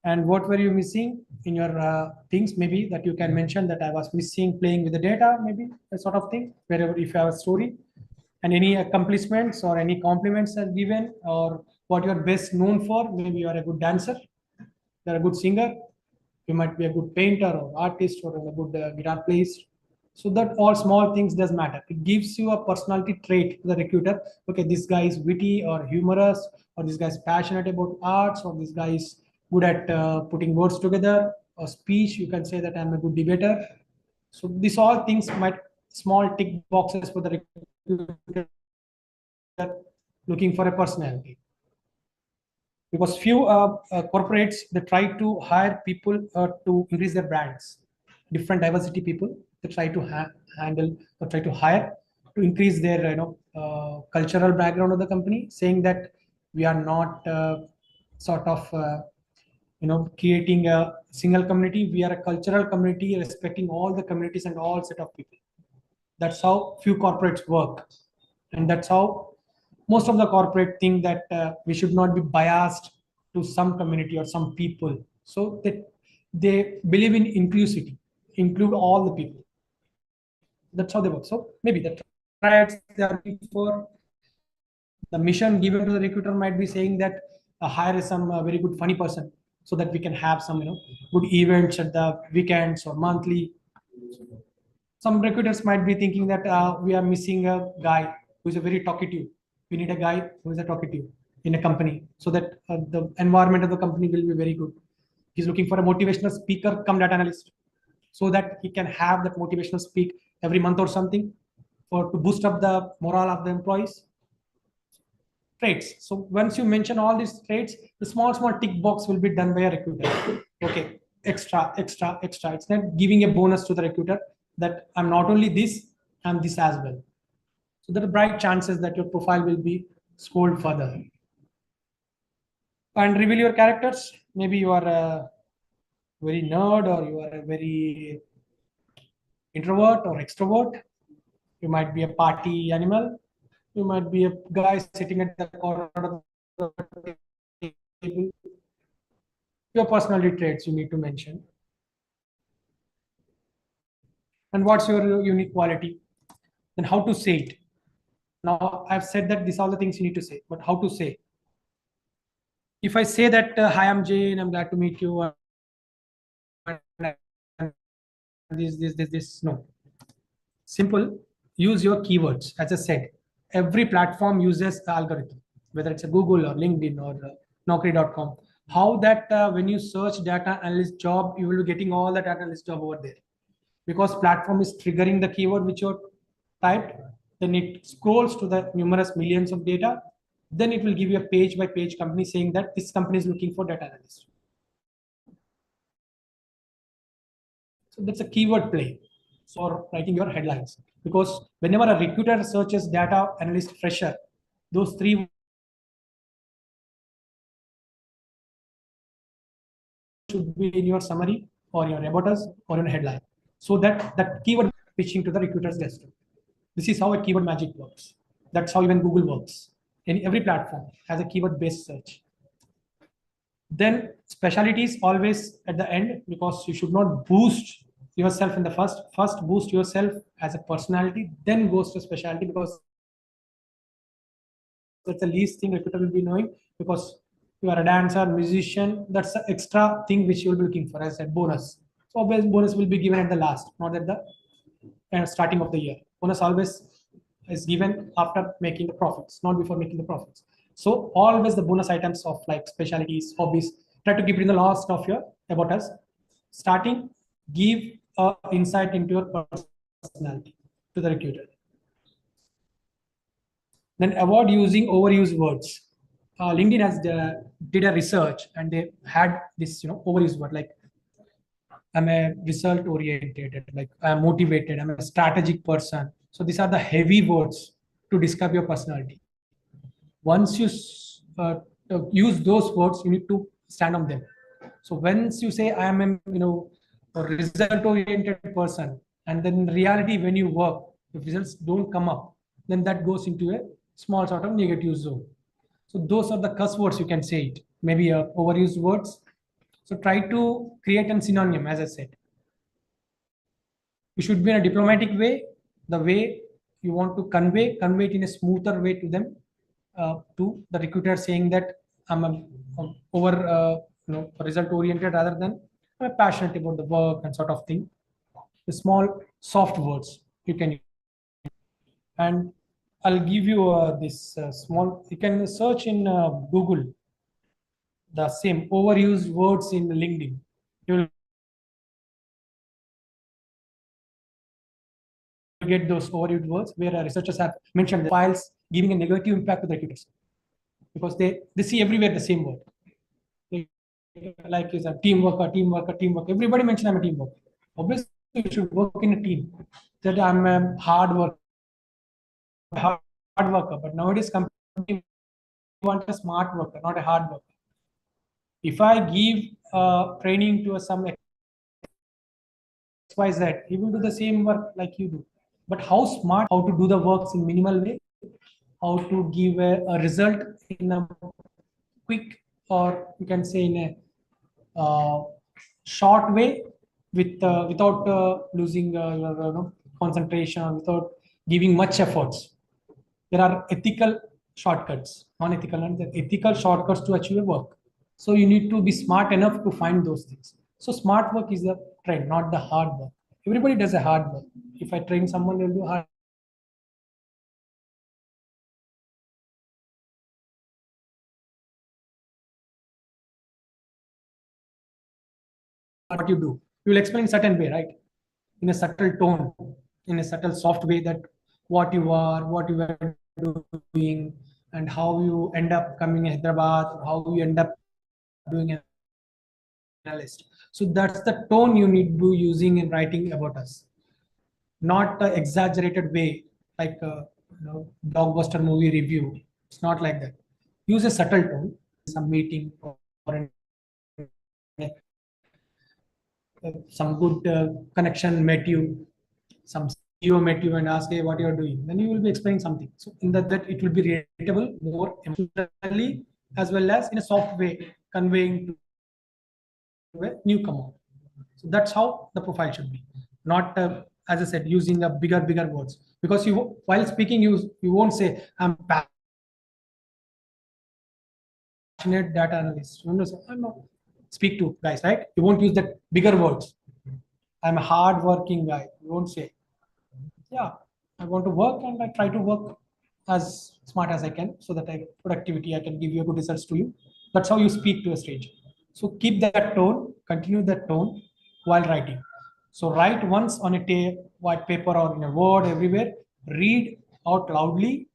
and what were you missing in your things, maybe that you can mention that I was missing playing with the data, maybe that sort of thing, wherever if you have a story. And any accomplishments or any compliments are given, or what you're best known for. Maybe you are a good dancer, you're a good singer, you might be a good painter or artist or a good guitar player. So that all small things does matter. It gives you a personality trait to the recruiter. Okay, this guy is witty or humorous, or this guy is passionate about arts, or this guy is good at putting words together or speech. You can say that I'm a good debater. So these all things might small tick boxes for the recruiter looking for a personality. Because few corporates, they try to hire people to increase their brands, different diversity people they try to handle or try to hire to increase their cultural background of the company, saying that we are not sort of creating a single community, we are a cultural community respecting all the communities and all set of people. That's how few corporates work, and that's how most of the corporate think that we should not be biased to some community or some people. So that they believe in inclusivity, include all the people. That's how they work. So maybe the triads they are looking for, the mission given to the recruiter might be saying that hire some very good funny person, so that we can have some good events at the weekends or monthly. Some recruiters might be thinking that we are missing a guy who is a very talkative. We need a guy who is a talkative in a company, so that the environment of the company will be very good. He's looking for a motivational speaker come data analyst, so that he can have that motivational speak every month or something for to boost up the morale of the employees. Traits. So once you mention all these traits, the small tick box will be done by a recruiter. Okay, extra, extra, extra. It's not giving a bonus to the recruiter that I'm not only this, I'm this as well. So there are bright chances that your profile will be scored further. And reveal your characters. Maybe you are a very nerd, or you are a very introvert or extrovert. You might be a party animal. You might be a guy sitting at the corner of the table. Your personality traits you need to mention. And what's your unique quality? Then how to say it. Now I've said that these are all the things you need to say, but how to say? If I say that, hi, I'm Jane, I'm glad to meet you. This, no. Simple, use your keywords. As I said, every platform uses the algorithm, whether it's a Google or LinkedIn or Naukri.com. How that when you search data analyst job, you will be getting all the data analyst job over there. because platform is triggering the keyword which you typed, then it scrolls to the numerous millions of data, then it will give you a page by page company saying that this company is looking for data analyst. So that's a keyword play for writing your headlines, because whenever a recruiter searches data analyst fresher, those three should be in your summary or your about us or in a headline, so that that keyword pitching to the recruiter's desktop. This is how a keyword magic works. That's how even Google works. In every platform has a keyword based search. Then specialties always at the end, because you should not boost yourself in the first boost yourself as a personality, then goes to specialty, because that's the least thing recruiter will be knowing, because you are a dancer, musician, that's the extra thing which you will be looking for as a bonus. So obviously bonus will be given at the last, not at the starting of the year. Bonus always is given after making the profits, not before making the profits. So always the bonus items of like specialties, hobbies, try to keep it in the last of your about us. Starting, give insight into your personality to the recruiter. Then avoid using overused words. LinkedIn has did a research and they had this overused word like I'm a result oriented, like I'm motivated, I'm a strategic person. So these are the heavy words to describe your personality. Once you use those words, you need to stand on them. So once you say I am a result oriented person, and then in reality when you work, if results don't come up, then that goes into a small sort of negative zone. So those are the cuss words, you can say it, maybe overused words. So try to create a synonym, as I said. You should be in a diplomatic way, the way you want to convey it in a smoother way to them, to the recruiter, saying that I'm over result oriented rather than I'm passionate about the work and sort of thing. The small soft words you can use. And I'll give you this small, you can search in Google the same overused words in LinkedIn. You will get those overused words where researchers have mentioned the files giving a negative impact to the recruiters, because they see everywhere the same word. Like is a teamwork. Everybody mentioned I'm a team worker. Obviously, you should work in a team. That I'm a hard worker. But nowadays, company want a smart worker, not a hard worker. If I give training to some XYZ, he will do the same work like you do. But how smart, how to do the works in minimal way, how to give a result in a quick, or you can say in a short way, with without losing your concentration, without giving much efforts. There are ethical shortcuts, non-ethical, and ethical shortcuts to achieve your work. So you need to be smart enough to find those things. So smart work is the trend, not the hard work. Everybody does a hard work. If I train someone, they'll do hard. What you do, you will explain in certain way, right? In a subtle tone, in a subtle soft way, that what you are, what you are doing, and how you end up coming in Hyderabad, or how you end up doing an analyst. So that's the tone you need to be using in writing about us, not the exaggerated way like blockbuster movie review. It's not like that. Use a subtle tone. Some meeting or some good connection met you, some CEO met you and asked, hey, what you are doing, then you will be explaining something. So in that it will be relatable, more emotionally, as well as in a soft way, conveying to a newcomer. So that's how the profile should be, not as I said, using a bigger words. Because you, while speaking, you won't say I'm passionate data analyst. You know, so I'm not speak to guys, right? You won't use that bigger words. I'm a hard working guy. You won't say, yeah, I want to work and I try to work as smart as I can, so that I productivity I can give you good results to you. That's how you speak to a stranger. So keep that tone, continue that tone while writing. So write once on a white paper or in a word everywhere. Read out loudly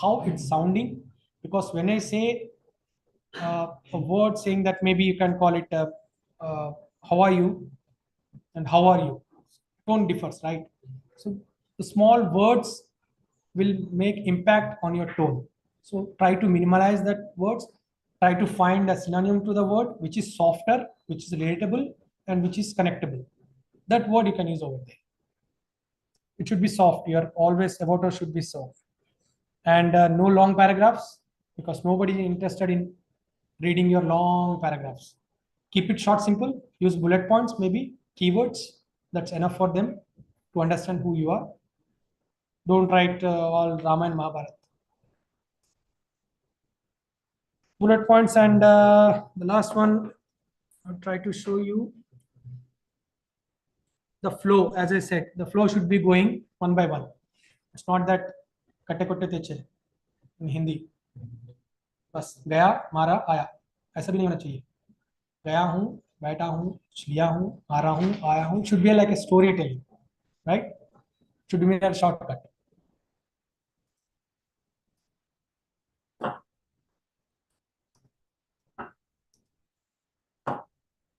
how it's sounding. Because when I say a word saying that, maybe you can call it uh, how are you and how are you. Tone differs, right? So the small words will make impact on your tone. So try to minimize that words. Try to find a synonym to the word which is softer, which is relatable, and which is connectable. That word you can use over there. It should be soft. Your always about us should be soft. And no long paragraphs, because nobody is interested in reading your long paragraphs. Keep it short, simple. Use bullet points, maybe keywords. That's enough for them to understand who you are. Don't write all Rama and Mahabharata. Bullet points. And the last one, I'll try to show you the flow. As I said, the flow should be going one by one. It's not that kate kote teche in Hindi. बस गया मारा आया, ऐसा भी नहीं होना चाहिए. गया हूँ, बैठा हूँ, लिया हूँ, आ रहा हूँ, आया हूँ. Should be like a storytelling, right? Should be a shortcut.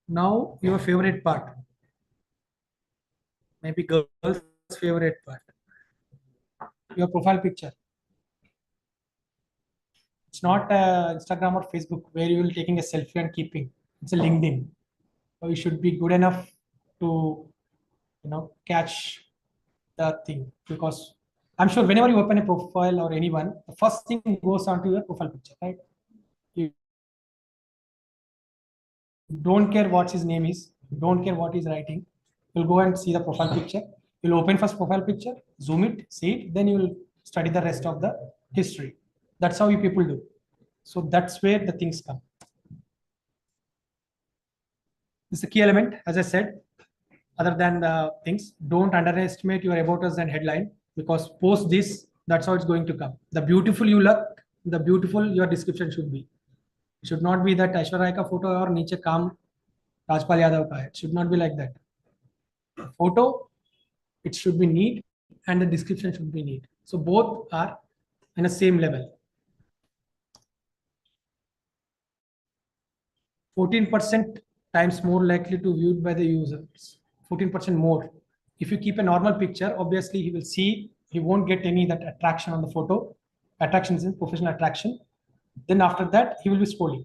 Now your favorite part, maybe girl's favorite part, your profile picture. It's not Instagram or Facebook where you will taking a selfie and keeping. It's a LinkedIn. So you should be good enough to catch the thing, because I'm sure whenever you open a profile or anyone, the first thing goes onto your profile picture, right? You don't care what his name is, you don't care what he's writing. You'll go and see the profile picture. You'll open first profile picture, zoom it, see it, then you will study the rest of the history. That's how you people do. So that's where the things come. This is the key element, as I said. Other than the things, don't underestimate your about us and headline, because post this, that's how it's going to come. The beautiful you look, the beautiful your description should be. It should not be that Aishwarya ka photo or niche kam Rajpal Yadav ka hai. It should not be like that. Photo, it should be neat, and the description should be neat. So both are in the same level. 14% times more likely to viewed by the users. 14% more. If you keep a normal picture, obviously he will see, he won't get any that attraction on the photo. Attraction is professional attraction. Then after that, he will be scrolling.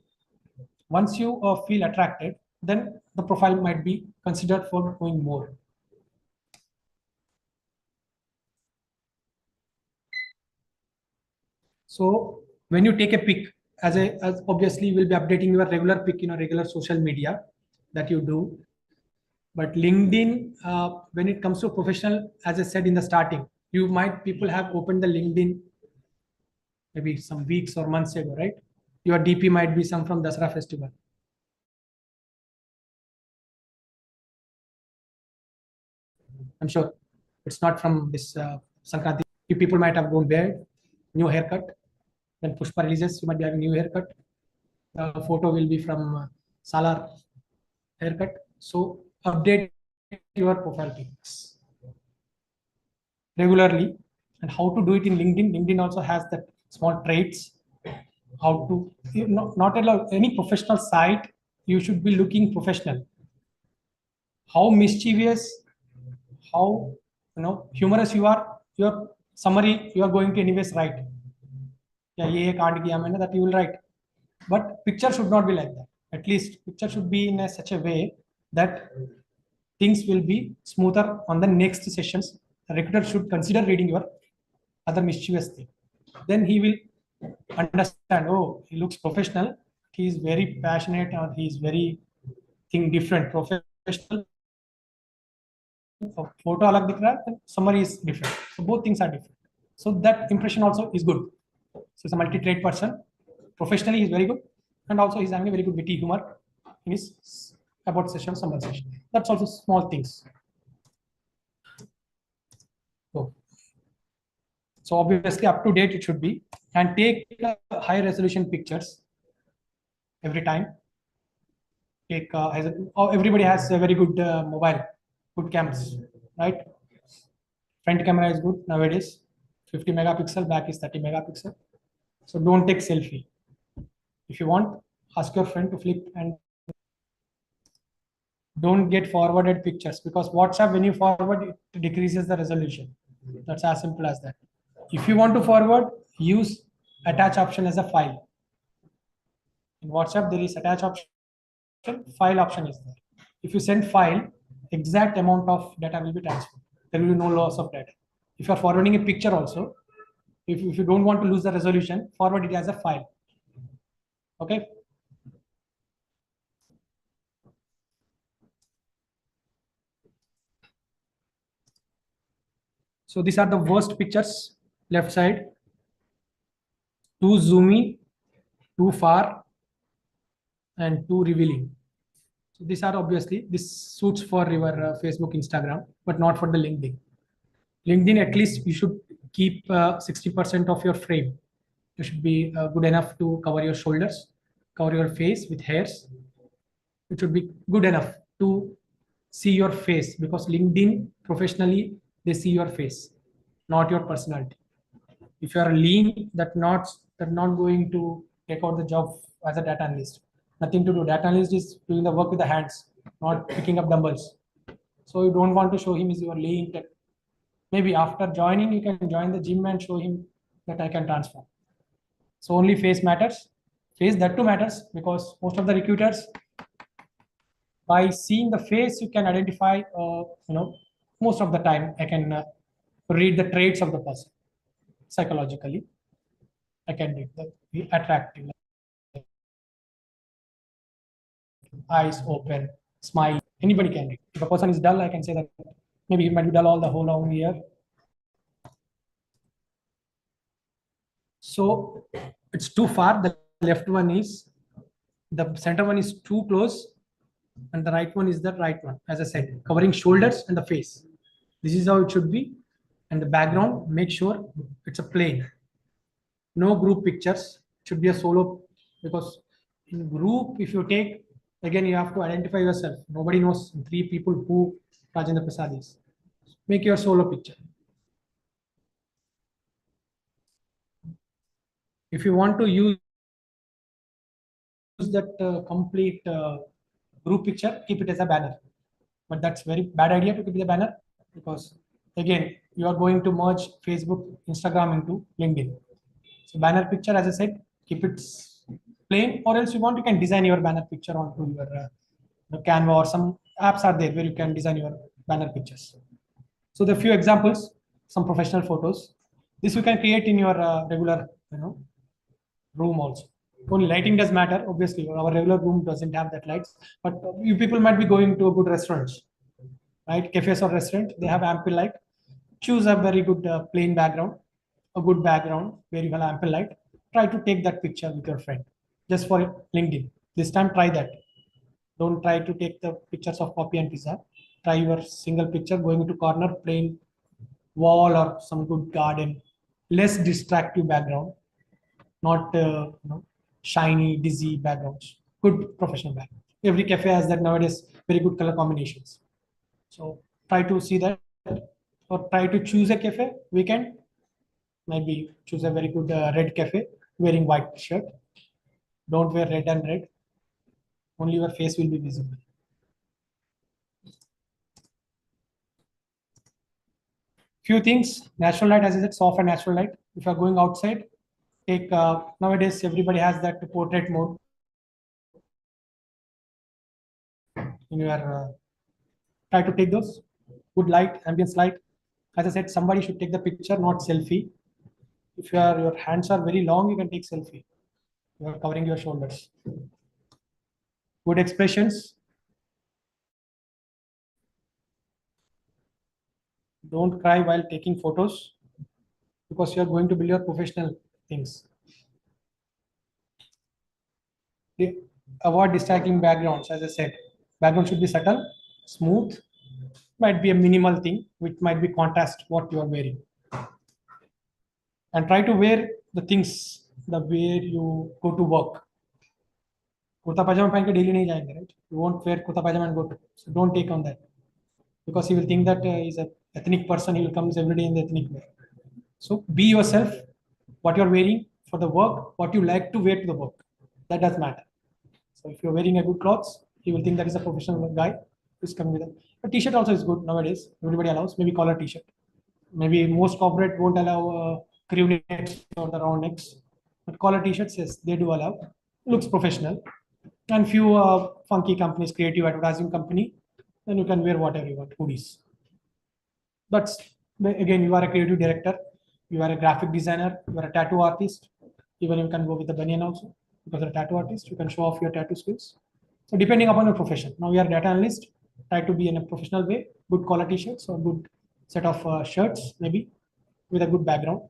Once you feel attracted, then the profile might be considered for going more. So when you take a pic, as obviously you will be updating your regular pic in a regular social media that you do. But LinkedIn, when it comes to professional, as I said in the starting, people have opened the LinkedIn maybe some weeks or months ago, right? Your DP might be some from Dasara festival. I'm sure it's not from this Sankranti. You people might have grown beard, new haircut. Then Pushpa releases, you might be having new haircut. Photo will be from Salar haircut. So update your profile pics regularly. And how to do it in LinkedIn. LinkedIn also has that small traits. How to not allow any professional site. You should be looking professional. How mischievous, how humorous you are. Your summary you are going to anyways write. Yeah, ye can't kiya maine, that you will write. But picture should not be like that. At least picture should be in such a way that things will be smoother on the next sessions. The recruiter should consider reading your other mischievous thing. Then he will understand, oh, he looks professional, he is very passionate, or he is very thing different. Professional photo alag dikh raha hai, summary is different. So both things are different. So that impression also is good. So he's a multi-trade person. Professionally, he's very good, and also he's having a very good witty humor in his about session, summary session. That's also small things. So obviously up to date it should be, and take high resolution pictures every time. Take everybody has a very good mobile. good cameras, right? Front camera is good nowadays, 50 megapixel, back is 30 megapixel. So don't take selfie. If you want, ask your friend to flip, and don't get forwarded pictures, because WhatsApp, when you forward, it decreases the resolution. That's as simple as that. If you want to forward, use attach option as a file. In WhatsApp, there is attach option, file option is there. If you send file, exact amount of data will be transferred. There will be no loss of data. If you are forwarding a picture also, if you don't want to lose the resolution, forward it as a file. Okay. So these are the worst pictures. Left side, too zoomy, too far, and too revealing. So these are obviously, this suits for your Facebook, Instagram, but not for the LinkedIn. LinkedIn, at least you should keep 60% of your frame. You should be good enough to cover your shoulders, cover your face with hairs. It should be good enough to see your face, because LinkedIn professionally, they see your face, not your personality. If you are lean, that not going to take out the job as a data analyst. Nothing to do. Data analyst is doing the work with the hands, not picking up dumbbells. So you don't want to show him is you are lean. Maybe after joining, you can join the gym and show him that I can transform. So only face matters. Face, that too matters, because most of the recruiters, by seeing the face, you can identify. Most of the time, I can read the traits of the person psychologically. I can read the attractive, eyes open, smile. Anybody can read. If a person is dull, I can say that maybe he might be dull all the whole long year. So it's too far. The left one is, the center one is too close, and the right one is the right one. As I said, covering shoulders and the face. This is how it should be. And the background, make sure it's a plain. No group pictures. It should be a solo, because in group, if you take, again, you have to identify yourself. Nobody knows three people who Rajendra Prasad is. Make your solo picture. If you want to use that complete group picture, keep it as a banner. But that's very bad idea to keep it a banner, because again, you are going to merge Facebook, Instagram into LinkedIn. So banner picture, as I said, keep it plain, or else you want, you can design your banner picture onto your Canva, or some apps are there where you can design your banner pictures. So the few examples, some professional photos. This you can create in your regular, room also. Only lighting does matter. Obviously, our regular room doesn't have that lights, but you people might be going to a good restaurants, right? Cafes or restaurant, they have ample light. Choose a very good plain background, a good background where you have ample light. Try to take that picture with your friend, just for LinkedIn. This time, try that. Don't try to take the pictures of coffee and pizza. Try your single picture going to corner, plain wall, or some good garden, less distractive background, not shiny, dizzy backgrounds. Good professional background. Every cafe has that nowadays. Very good color combinations. So try to see that, or try to choose a cafe. Weekend, maybe choose a very good red cafe wearing white shirt. Don't wear red and red. Only your face will be visible. Few things, natural light, as I said, soft and natural light. If you are going outside, take nowadays everybody has that portrait mode in your. Try to take those good light, ambience light. As I said, somebody should take the picture, not selfie. If your hands are very long, you can take selfie. You are covering your shoulders. Good expressions. Don't cry while taking photos, because you are going to build your professional things. Avoid distracting backgrounds. As I said, background should be subtle, smooth. Might be a minimal thing, which might be contrast what you are wearing. And try to wear the things the way you go to work. Kurta पजामा पहन के daily नहीं जाएंगे, right? You won't wear kurta pajama and go to. So don't take on that. because he will think that he's an ethnic person. He will come every day in the ethnic wear. So be yourself. What you're wearing for the work, what you like to wear to the work, that does matter. So if you're wearing a good clothes, he will think that is a professional guy who's coming with it. But t-shirt also is good nowadays. Everybody allows maybe collar t-shirt. Maybe most corporate won't allow crew necks or the round necks, but collar t-shirts, yes, they do allow. Looks professional. And few funky companies, creative advertising company, then you can wear whatever you want, hoodies. But again, you are a creative director, you are a graphic designer, you are a tattoo artist. Even you can go with the banyan also, because you're a tattoo artist, you can show off your tattoo skills. So depending upon your profession. Now you are a data analyst, try to be in a professional way, good quality shirts or good set of shirts, maybe with a good background.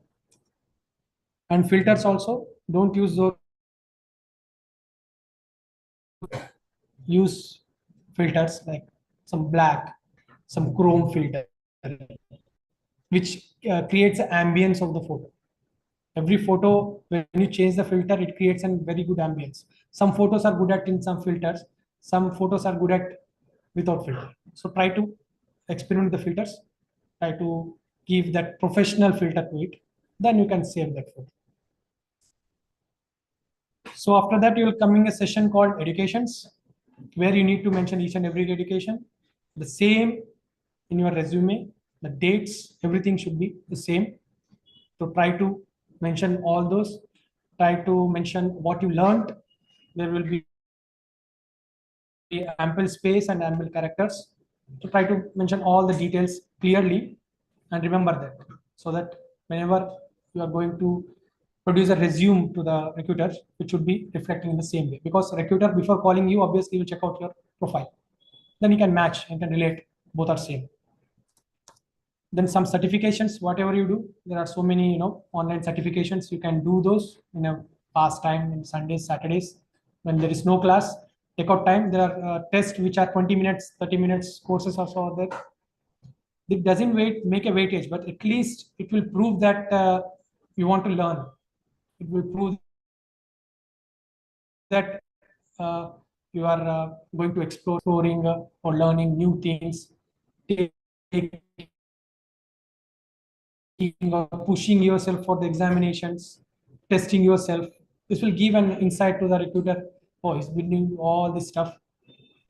And filters also, don't use those. Use filters like some black, some chrome filter, which creates the ambience of the photo. Every photo, when you change the filter, it creates a very good ambience. Some photos are good at in some filters, some photos are good at without filter. So try to experiment the filters, try to give that professional filter to it, then you can save that photo. So after that, you will come in a session called educations, where you need to mention each and every education. The same in your resume, the dates, everything should be the same. So try to mention all those. Try to mention what you learned. There will be ample space and ample characters. So try to mention all the details clearly and remember that, so that whenever you are going to produce a resume to the recruiter, it should be reflecting in the same way, because recruiter before calling you obviously will check out your profile, then you can match and can relate, both are same. Then some certifications, whatever you do, there are so many online certifications, you can do those in a past time, in Sundays, Saturdays, when there is no class, take out time. There are tests which are 20 minutes, 30 minutes courses also are there. It doesn't make a weightage, but at least it will prove that you want to learn. It will prove that you are going to exploring or learning new things, or pushing yourself for the examinations, testing yourself. This will give an insight to the recruiter. Oh, he's been doing all this stuff,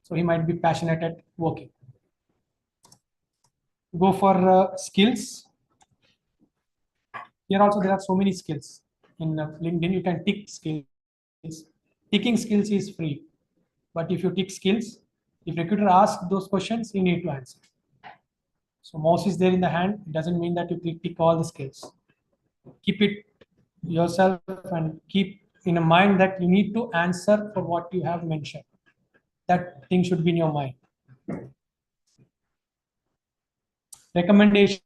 so he might be passionate at working. Go for skills. Here also there are so many skills in LinkedIn. You can tick skills. Ticking skills is free, but if you tick skills, if recruiter asks those questions, you need to answer. So mouse is there in the hand. It doesn't mean that you tick all the skills. Keep it yourself and keep in a mind that you need to answer for what you have mentioned. That thing should be in your mind. Recommendations.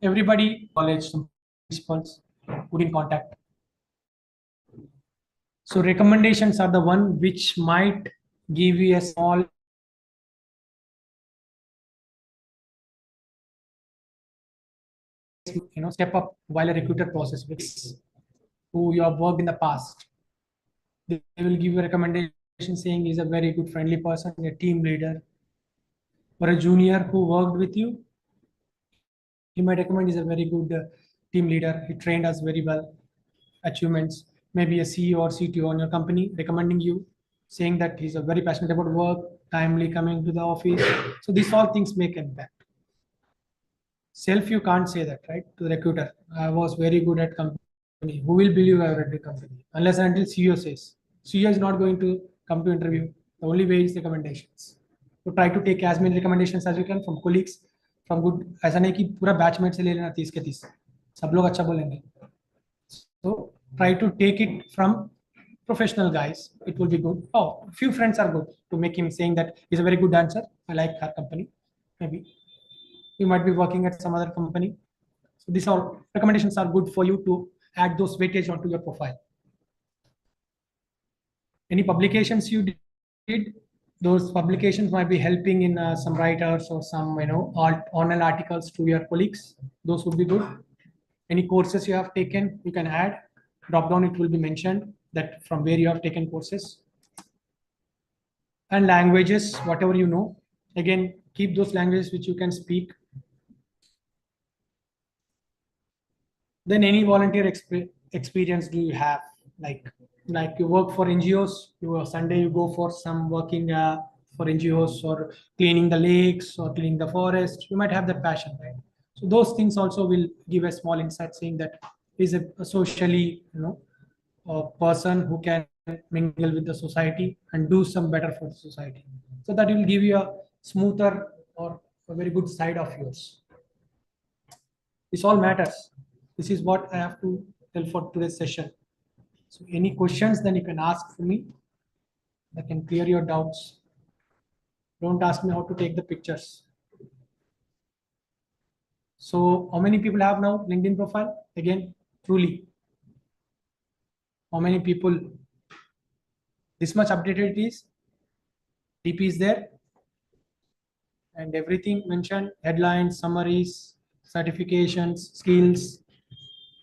Everybody, college, some principals, put in contact. So recommendations are the one which might give you a small step up while a recruiter process with who you have worked in the past. They will give you a recommendation saying he's a very good friendly person, a team leader, or a junior who worked with you. He might recommend he's a very good team leader. He trained us very well. Achievements, maybe a CEO or CTO on your company recommending you, saying that he's a very passionate about work, timely coming to the office. So these all things make impact. Self, you can't say that, right? To the recruiter, I was very good at company. Who will believe I read the company? Unless and until CEO says. CEO is not going to come to interview. The only way is recommendations. So try to take as many recommendations as you can from colleagues, from good. ऐसा नहीं कि पूरा batchmate से ले लेना 30 के 30. सब लोग अच्छा बोलेंगे. So try to take it from professional guys. It will be good. Oh, few friends are good to make him saying that he's a very good dancer. I like her company. Maybe you might be working at some other company. So these all recommendations are good for you to add those weightage onto your profile. Any publications you did, those publications might be helping in some writers or some online articles to your colleagues. Those would be good. Any courses you have taken, you can add. Drop down, it will be mentioned that from where you have taken courses. and languages, whatever you know. Again, keep those languages which you can speak. Then any volunteer experience do you have? Like you work for NGOs, you Sunday you go for some working for NGOs or cleaning the lakes or cleaning the forest. You might have that passion, right? So those things also will give a small insight saying that is a socially, a person who can mingle with the society and do some better for the society. So that will give you a smoother or a very good side of yours. This all matters. This is what I have to tell for today's session. So any questions, then you can ask for me. I can clear your doubts. Don't ask me how to take the pictures. So how many people have now LinkedIn profile? Again, truly. How many people? This much updated it is. DP is there. And everything mentioned, headlines, summaries, certifications, skills.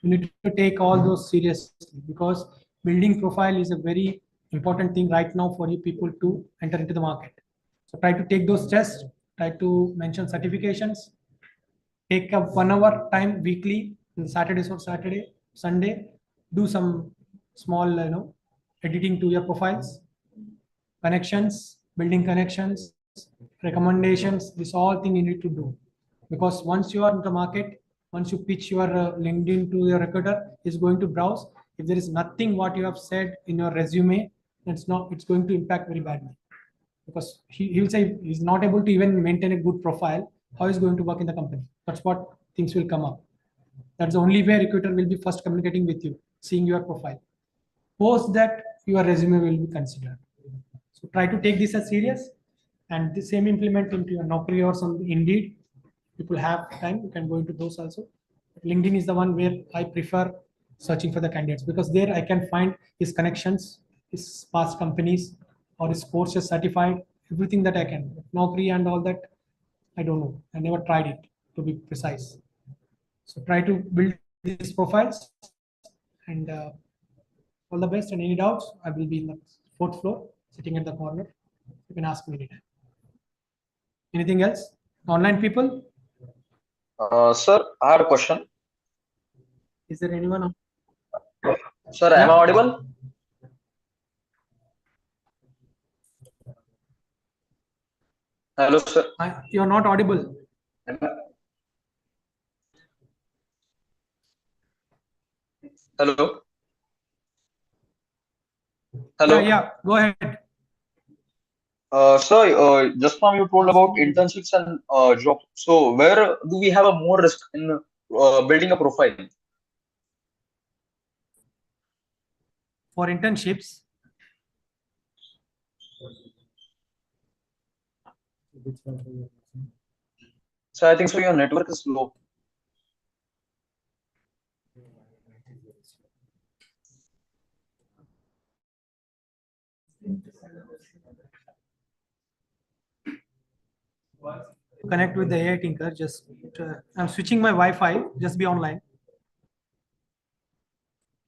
You need to take all those seriously because building profile is a very important thing right now for you people to enter into the market. So try to take those tests, try to mention certifications, take a 1 hour time weekly, Saturdays or Sunday, do some small, editing to your profiles, connections, building connections, recommendations, this all thing you need to do. Because once you are in the market, once you pitch your LinkedIn to your recruiter, is going to browse. If there is nothing what you have said in your resume, it's going to impact very badly. Because he'll say he's not able to even maintain a good profile. How is going to work in the company? That's what things will come up. That's the only way recruiter will be first communicating with you, seeing your profile. Post that, your resume will be considered. So try to take this as serious and the same implement into your Naukri or some Indeed. People have time, you can go into those also. LinkedIn is the one where I prefer searching for the candidates because there I can find his connections, his past companies, or his courses certified, everything that I can. Naukri and all that, I don't know. I never tried it to be precise. So try to build these profiles and all the best. And any doubts, I will be in the fourth floor, sitting at the corner. You can ask me anytime. Anything else? Online people? Sir, I have a question. Is there anyone? Sir, am I Yeah. audible? Hello, sir. You're not audible. Hello. Yeah, Hello. yeah. Go ahead. Sir, just now you told about internships and jobs. So where do we have a more risk in building a profile? For internships, So I think so your network is low. connect with the AI Tinker. Just I'm switching my Wi-Fi. Just be online.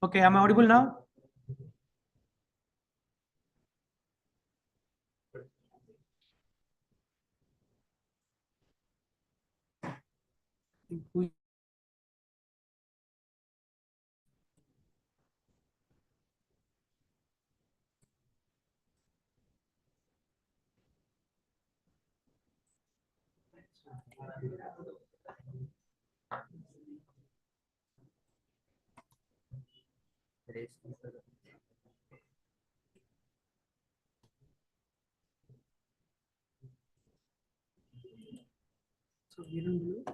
Okay, am I audible now? So we don't do.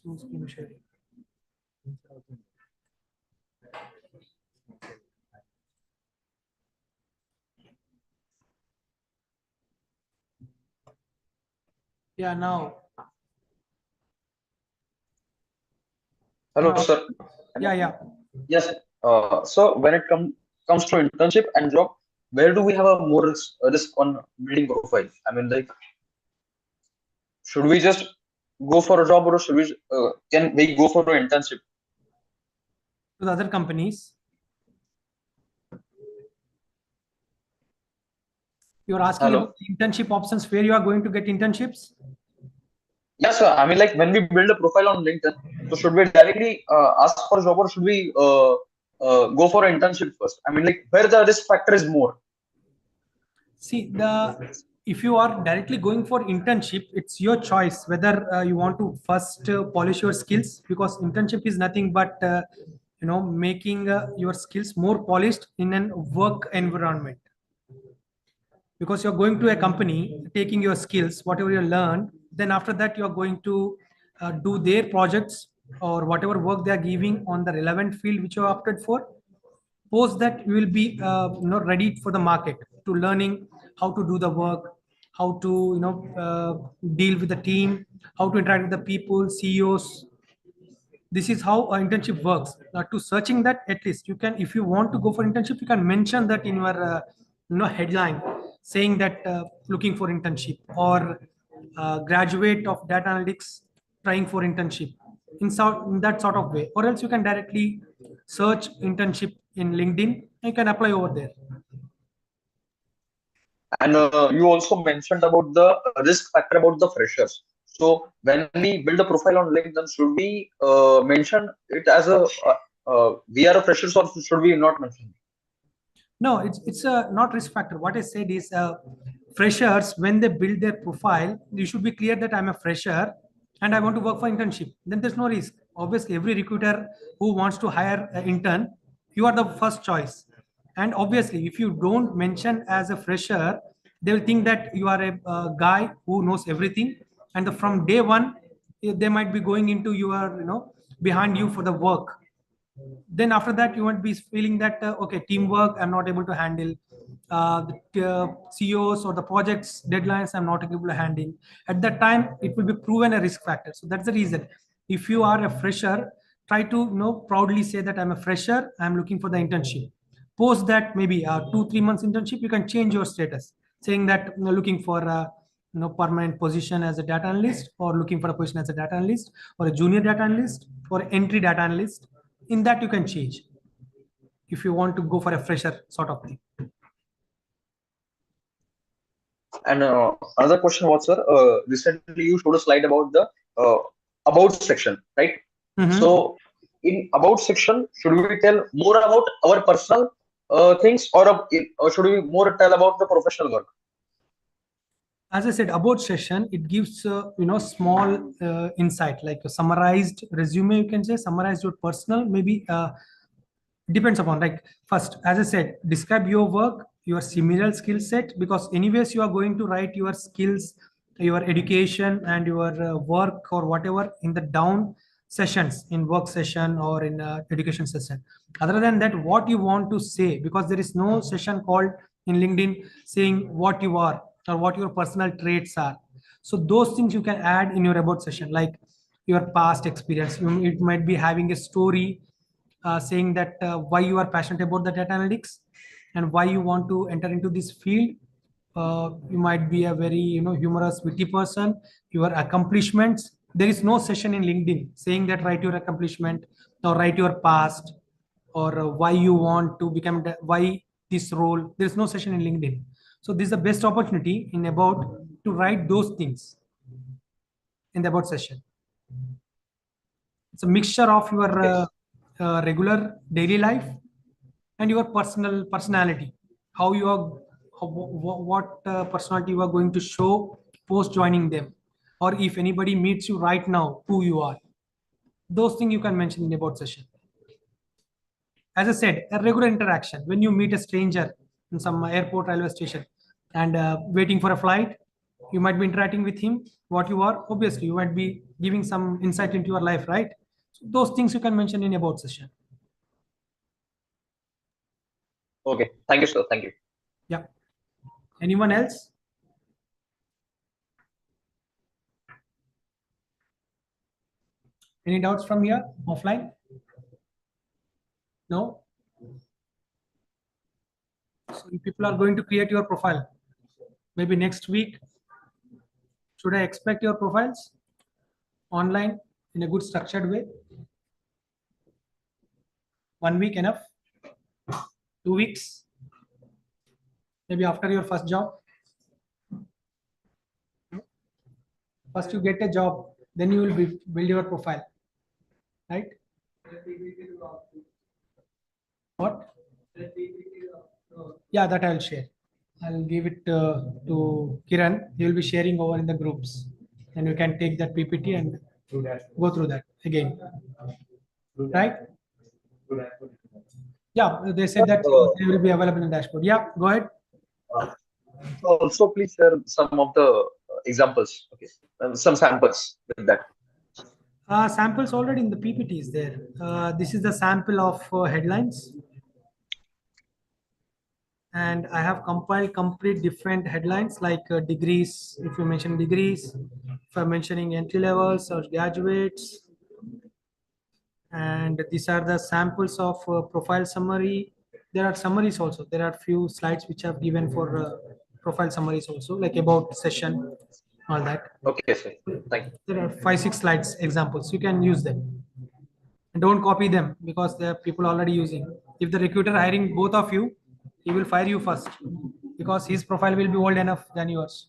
No screen sharing. Yeah, now. Hello, Now. sir. Yeah, yeah. Yes. So when it comes to internship and job, where do we have a more risk on building profile? I mean, like, should we just go for a job or should we can we go for an internship? to the other companies. You're asking Hello. about internship options, where you are going to get internships. Yeah, sir. I mean, like when we build a profile on LinkedIn, so should we directly ask for a job or should we go for an internship first? I mean, like where the risk factor is more. See, if you are directly going for internship, it's your choice whether you want to first polish your skills, because internship is nothing but making your skills more polished in an work environment. Because you're going to a company, taking your skills, whatever you learn, then after that you're going to do their projects or whatever work they are giving on the relevant field which you are opted for. Post that, you will be ready for the market, to learning how to do the work, how to deal with the team, how to interact with the people, CEOs. This is how an internship works. To searching that, at least you can, if you want to go for internship, you can mention that in your headline, saying that looking for internship, or graduate of data analytics trying for internship, in that sort of way. Or else you can directly search internship in LinkedIn, and you can apply over there. And you also mentioned about the risk factor about the freshers. So when we build a profile on LinkedIn, should we mention it as a we are a freshers or should we not mention? No, it's a not risk factor. What I said is, freshers, when they build their profile, you should be clear that I'm a fresher and I want to work for internship. Then there's no risk. Obviously, every recruiter who wants to hire an intern, you are the first choice. And obviously, if you don't mention as a fresher, they will think that you are a guy who knows everything. And from day one, they might be going into your, behind you for the work. Then after that, you might be feeling that okay, teamwork I'm not able to handle, the CEOs or the projects deadlines I'm not able to handle. At that time, it will be proven a risk factor. So that's the reason, if you are a fresher, try to proudly say that I'm a fresher, I'm looking for the internship. Post that, maybe 2-3 months internship, you can change your status, saying that looking for a permanent position as a data analyst, or looking for a position as a data analyst, or a junior data analyst, or entry data analyst. In that you can change, if you want to go for a fresher sort of thing. And another question was, sir, recently you showed a slide about the uh, about section, right? Mhm. So in about section, should we tell more about our personal things or should we more tell about the professional work? As I said, about session, it gives small insight, like a summarized resume, you can say, summarize your personal, maybe depends upon, like, first, as I said, describe your work, your similar skill set, because anyways you are going to write your skills, your education, and your work or whatever in the down sessions, in work session or in education session. Other than that, what you want to say, because there is no session called in LinkedIn saying what you are or what your personal traits are. So those things you can add in your about session, like your past experience. It might be having a story, saying that why you are passionate about the data analytics and why you want to enter into this field. You might be a very humorous, witty person. Your accomplishments. There is no session in LinkedIn saying that write your accomplishment or write your past, or why you want to become why this role. There is no session in LinkedIn. So this is the best opportunity in about to write those things in the about session. It's a mixture of your Okay. regular daily life and your personality, how you are, what personality you are going to show post joining them, or if anybody meets you right now, who you are. Those things you can mention in about session. As I said, a regular interaction, when you meet a stranger in some airport, railway station, and waiting for a flight, you might be interacting with him, what you are, obviously you might be giving some insight into your life, right? So those things you can mention in about session. Okay. Thank you, sir. Thank you. Yeah. Anyone else? Any doubts from here offline? No. So if people are going to create your profile, maybe next week, should I expect your profiles online in a good structured way? 1 week enough? 2 weeks? Maybe after your first job? First you get a job, then you will build your profile, right? What? Yeah, that I'll share. I'll give it to Kiran. He will be sharing over in the groups, and you can take that PPT and go through that again, right? Yeah, they said that they will be available in dashboard. Yeah, go ahead. Also, please share some of the examples. Okay, some samples with that. Samples already in the PPT is there. This is the sample of headlines. And I have compiled complete different headlines like degrees, if you mention degrees, if I'm mentioning entry levels or graduates. And these are the samples of profile summary. There are summaries also. There are few slides which I've given for profile summaries also, like about session, all that. Okay, sir. Thank you. There are 5-6 slides examples. You can use them. And don't copy them because there are people already using. If the recruiter hiring both of you, he will fire you first because his profile will be old enough than yours.